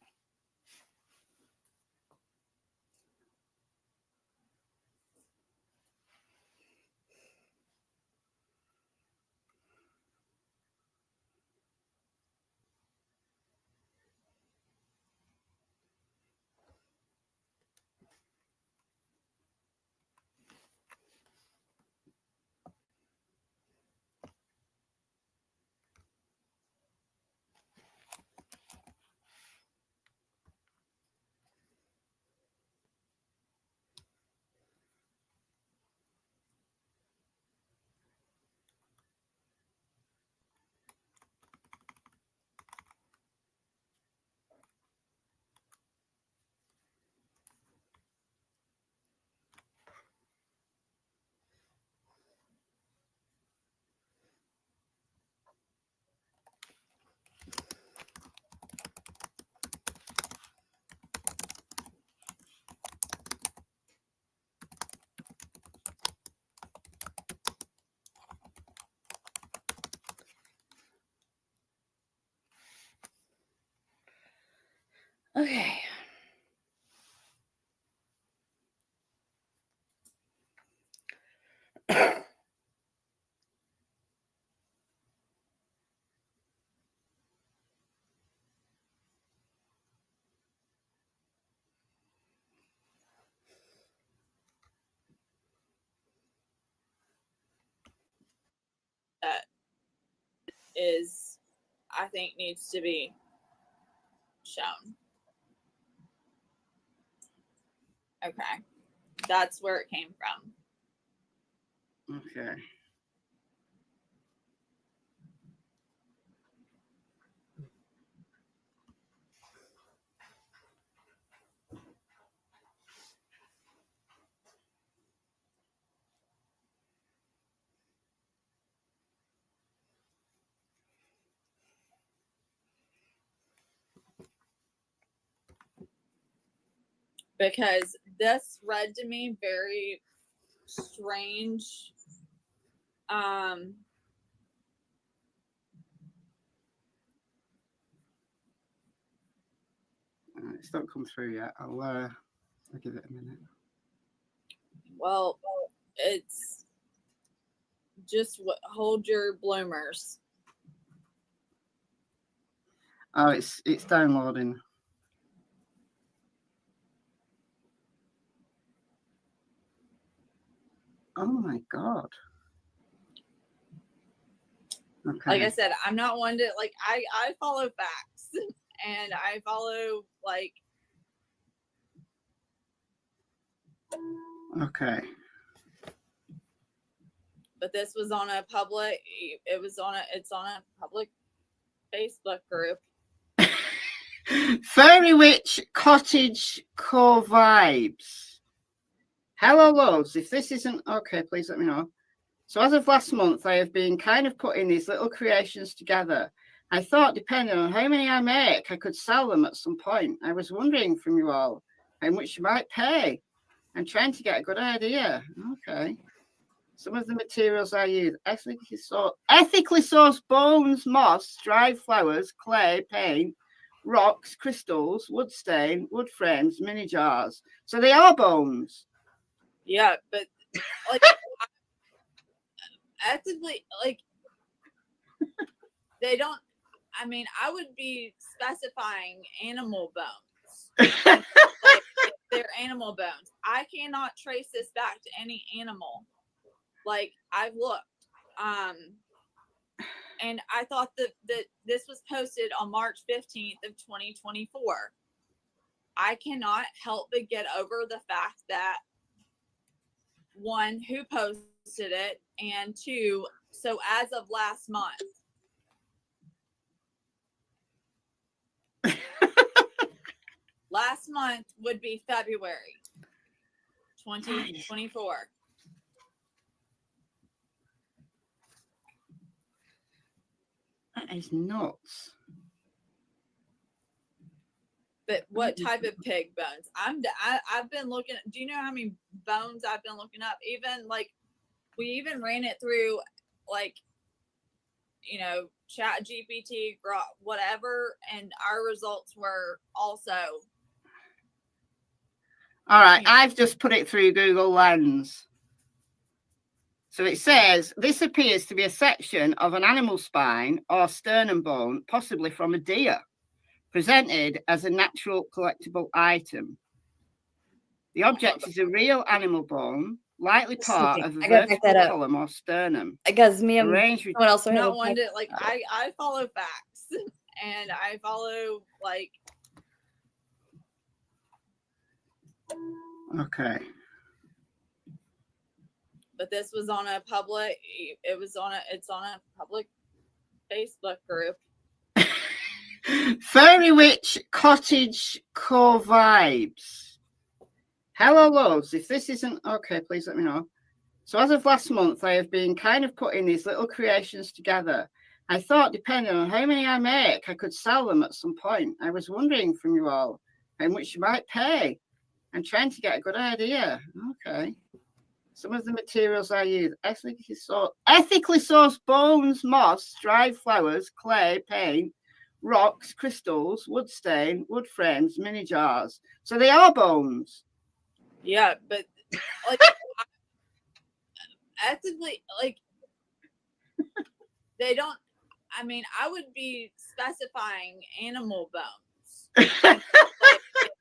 Okay. That is, I think, needs to be shown. Okay. That's where it came from. Okay. Because this read to me very strange. It's not come through yet. I'll give it a minute. Well, it's just hold your bloomers. Oh, it's downloading. Oh my god. Okay. Like I said, I'm not one to like I follow facts and I follow like Okay. But this was on a public it's on a public Facebook group. Fairy Witch Cottage Core Vibes. Hello, loves. If this isn't okay, please let me know. So as of last month, I have been kind of putting these little creations together. I thought, depending on how many I make, I could sell them at some point. I was wondering from you all how much you might pay. I'm trying to get a good idea. Okay. Some of the materials I use, ethically sourced bones, moss, dried flowers, clay, paint, rocks, crystals, wood stain, wood frames, mini jars. So they are bones. Yeah, but like ethically, like they don't. I mean, I would be specifying animal bones. Like they're animal bones. I cannot trace this back to any animal. Like I've looked. And I thought that this was posted on March 15th of 2024. I cannot help but get over the fact that one, who posted it, and two, so as of last month. Last month would be February 2024. That is nuts. But what type of pig bones? I've been looking. Do you know how many bones I've been looking up? Even like we even ran it through, like, you know, Chat GPT, whatever, and our results were also. All right, I've just put it through Google Lens. So it says, this appears to be a section of an animal spine or sternum bone, possibly from a deer, presented as a natural collectible item. The object is a real animal bone, likely part of a vertebral column or sternum. Because me and arranged someone else not one to, like, I follow facts and I follow like. Okay. But this was on a public. It's on a public Facebook group. Fairy Witch Cottage Core Vibes. Hello, loves. If this isn't okay, please let me know. So as of last month, I have been kind of putting these little creations together. I thought, depending on how many I make, I could sell them at some point. I was wondering from you all how much you might pay. I'm trying to get a good idea. Okay. Some of the materials I use: ethically sourced bones, moss, dried flowers, clay, paint, rocks, crystals, wood stain, wood frames, mini jars. So they are bones. Yeah, but like ethically, like they don't. I mean, I would be specifying animal bones. Like,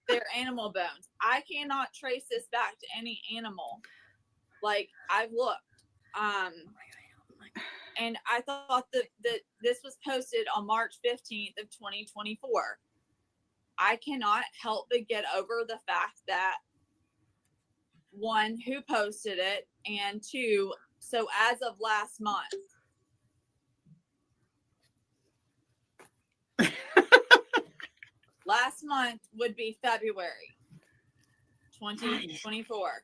they're animal bones. I cannot trace this back to any animal. Like I've looked. And I thought that this was posted on March 15th of 2024. I cannot help but get over the fact that one, who posted it, and two, so as of last month. Last month would be February 2024.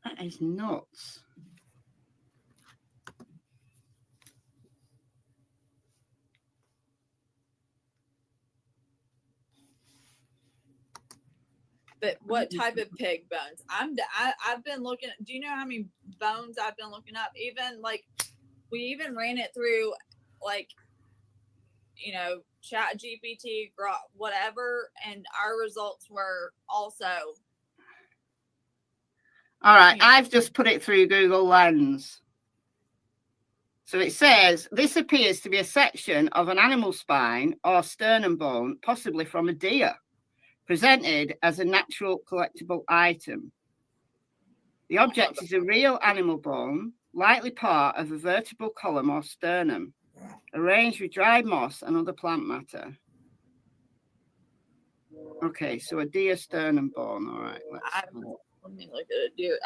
That is nuts. But what type of pig bones? I've been looking. Do you know how many bones I've been looking up? Even like we even ran it through, like, you know, Chat GPT, whatever, and our results were also. All right, I've just put it through Google Lens. So it says, this appears to be a section of an animal spine or sternum bone, possibly from a deer, presented as a natural collectible item. The object is a real animal bone, likely part of a vertebral column or sternum, arranged with dried moss and other plant matter. Okay, so a deer sternum bone. All right, let me look at a deer.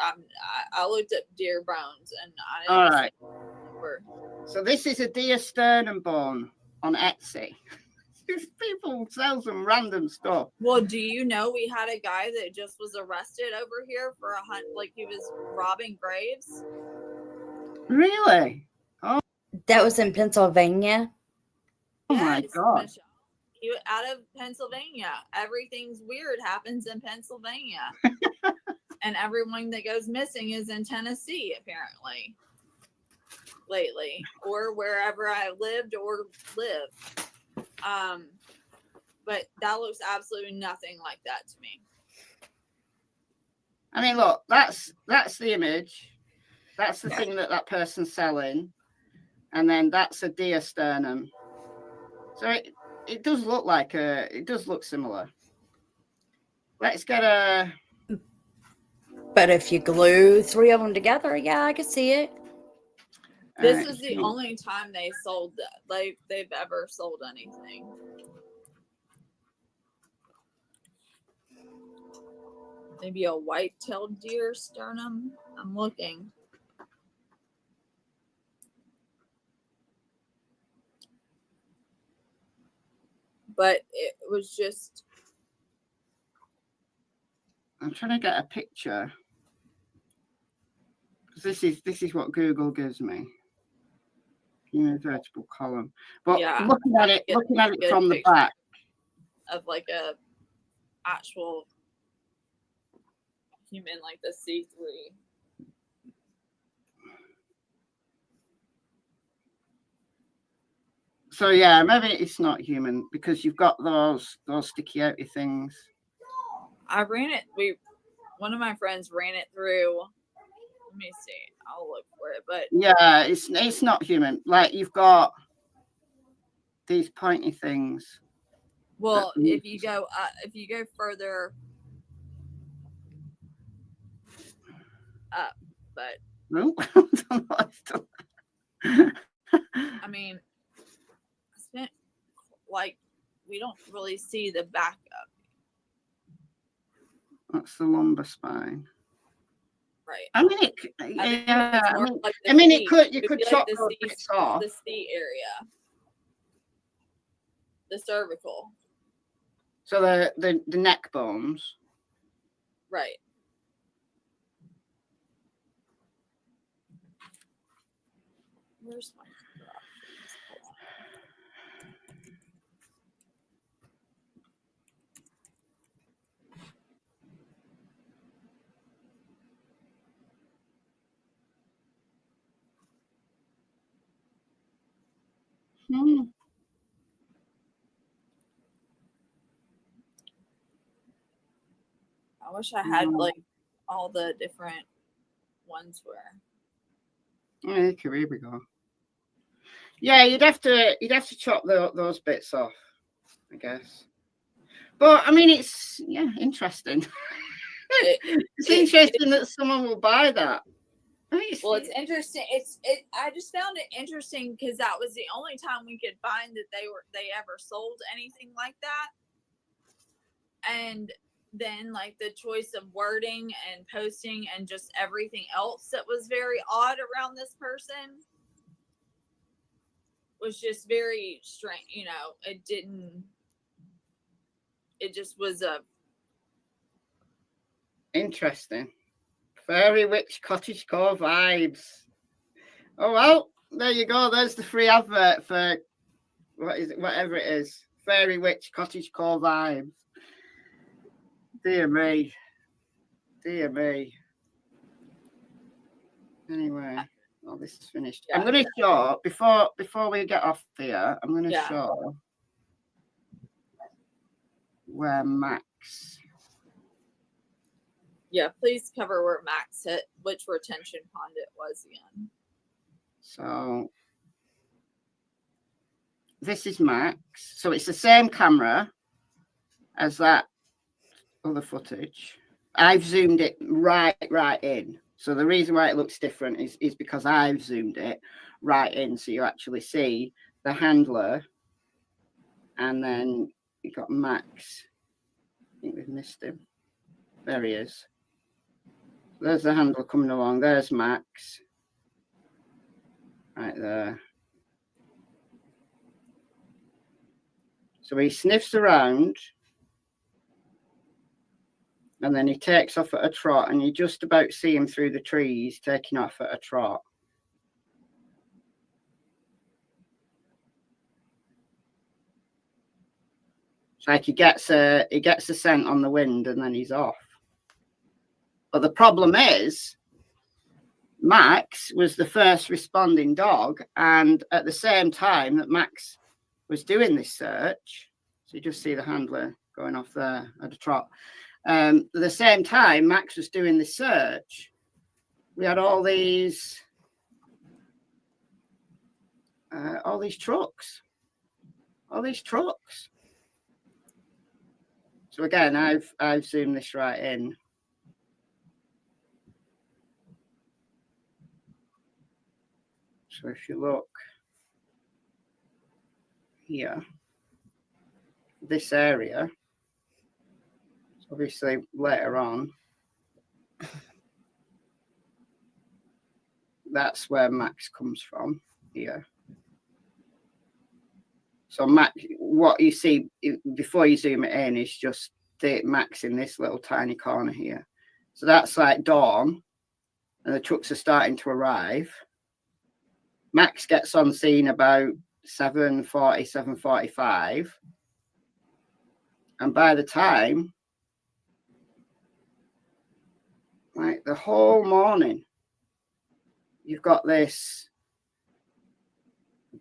I looked at deer bones and I. All right. So this is a deer sternum bone on Etsy. People sell some random stuff. Well, do you know we had a guy that just was arrested over here for a hunt, like he was robbing graves? Really? Oh, that was in Pennsylvania. Oh my God! Michelle. He was out of Pennsylvania. Everything's weird happens in Pennsylvania, and everyone that goes missing is in Tennessee, apparently. lately, or wherever I lived or live. But that looks absolutely nothing like that to me. I mean, look, that's the image. That's the thing that person's selling, and then that's a deer sternum. So it does look like it does look similar. Let's get a. But if you glue 3 of them together, yeah, I could see it. This is the only time they sold that they've ever sold anything. Maybe a white-tailed deer sternum. I'm looking. But it was just. I'm trying to get a picture. This is what Google gives me. Vertical column. But Yeah, looking at it from the back. Of like a actual human, like the C3. So yeah, maybe it's not human because you've got those sticky outy things. I ran it. One of my friends ran it through. Let me see. I'll look for it. But yeah, it's not human. Like you've got these pointy things. Well, if you go further up, but no, I mean, like we don't really see the backup. That's the lumbar spine. Right. I mean, you could chop like those bits off. The C area, the cervical. So the neck bones. Right. Where's my I wish I had like all the different ones where. Okay, here we go. Yeah, you'd have to chop those bits off, I guess. But I mean, it's interesting. It's interesting that someone will buy that. Well, it's interesting. I just found it interesting because that was the only time we could find that they ever sold anything like that. And then like the choice of wording and posting and just everything else that was very odd around this person was just very strange. It just was interesting. Fairy Witch Cottagecore vibes. Oh well, there you go. There's the free advert for whatever it is. Fairy Witch Cottagecore vibes. Dear me. Anyway, this is finished. Yeah. I'm going to show before we get off here. I'm going to show where Max. Yeah, please cover where Max hit, which retention pond it was again. So this is Max. So it's the same camera as that other footage. I've zoomed it right in. So the reason why it looks different is because I've zoomed it right in. So you actually see the handler. And then you got Max. I think we've missed him. There he is. There's the handler coming along. There's Max. Right there. So he sniffs around. And then he takes off at a trot, and you just about see him through the trees taking off at a trot. It's like he gets a scent on the wind, and then he's off. But the problem is, Max was the first responding dog, and at the same time that Max was doing this search, so you just see the handler going off there at a trot. At the same time Max was doing the search, we had all these trucks. So again, I've zoomed this right in. So if you look here, this area, obviously later on, that's where Max comes from here. So Max, what you see before you zoom it in is just the Max in this little tiny corner here. So that's like dawn, and the trucks are starting to arrive. Max gets on scene about 7:40, 7:45. And by the time, like the whole morning, you've got this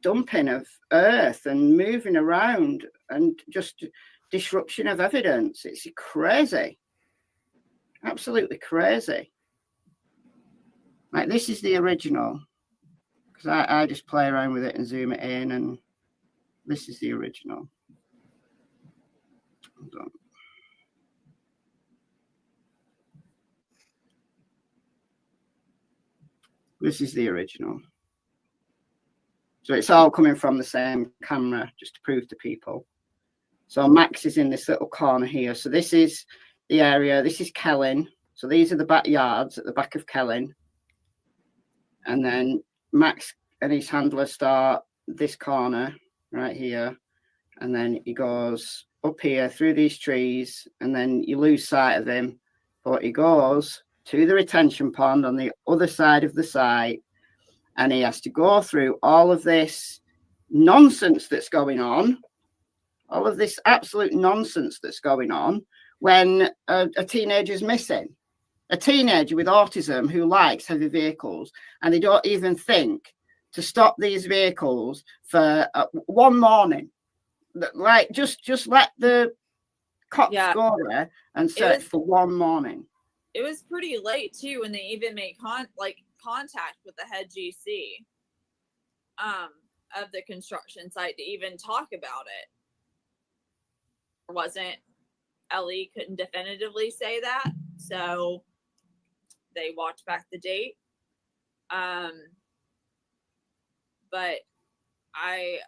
dumping of earth and moving around and just disruption of evidence. It's crazy. Absolutely crazy. Like this is the original. Because I just play around with it and zoom it in, and this is the original. Hold on. This is the original. So it's all coming from the same camera, just to prove to people. So Max is in this little corner here. So this is the area. This is Kellen. So these are the backyards at the back of Kellen. And then Max and his handler start this corner right here. And then he goes up here through these trees, and then you lose sight of him. But he goes to the retention pond on the other side of the site, and he has to go through all of this nonsense that's going on, all of this absolute nonsense that's going on when a teenager's missing. A teenager with autism who likes heavy vehicles, and they don't even think to stop these vehicles for one morning. Like, just let the cops go there and search for one morning. It was pretty late too when they even made contact with the head GC of the construction site to even talk about it. Ellie couldn't definitively say that, so they walked back the date. But I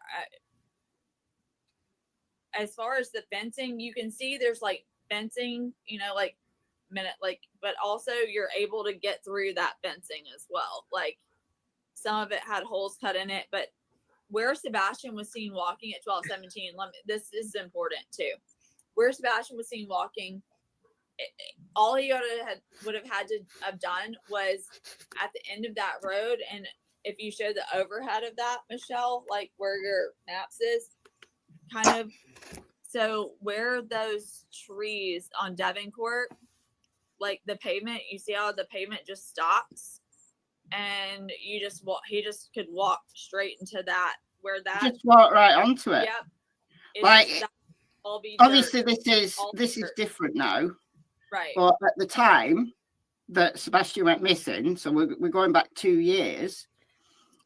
as far as the fencing, you can see there's like fencing, but also you're able to get through that fencing as well. Like some of it had holes cut in it, but where Sebastian was seen walking at 12:17, this is important too. Where Sebastian was seen walking, all he would have had to have done was at the end of that road. And if you show the overhead of that, Michelle, like where your maps is, kind of, so where those trees on Devoncourt, like the pavement, you see how the pavement just stops, and he just could walk straight into that, where that just walk right onto it. Yep. Like obviously this is different now, right? But at the time that Sebastian went missing, so we're going back 2 years,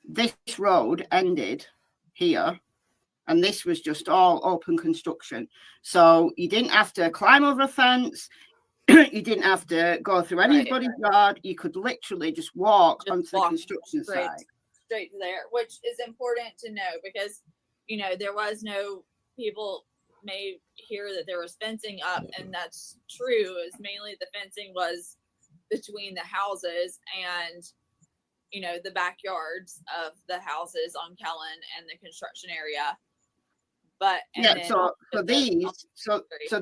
this road ended here, and this was just all open construction. So you didn't have to climb over a fence. You didn't have to go through anybody's yard. You could literally just walk onto the construction site. Straight to there, which is important to know because, there was no people may hear that there was fencing up, and that's true. Is mainly the fencing was between the houses and, the backyards of the houses on Kellen and the construction area. But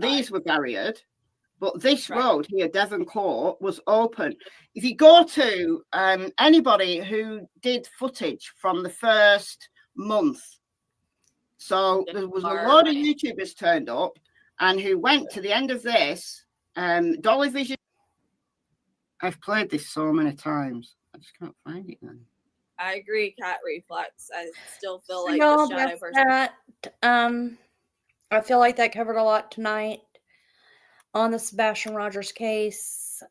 these were barriered, but this road here, Devoncourt, was open. If you go to anybody who did footage from the first month, so there was a load of YouTubers turned up and who went to the end of this, Dolly Vision. I've played this so many times. I just can't find it then. I agree, cat reflex. I still feel So like y'all, the shadow that's person. that. I feel like that covered a lot tonight on the Sebastian Rogers case.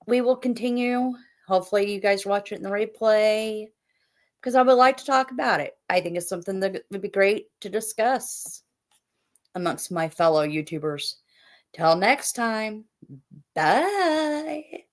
We will continue. Hopefully, you guys watch it in the replay because I would like to talk about it. I think it's something that would be great to discuss amongst my fellow YouTubers. Till next time, bye.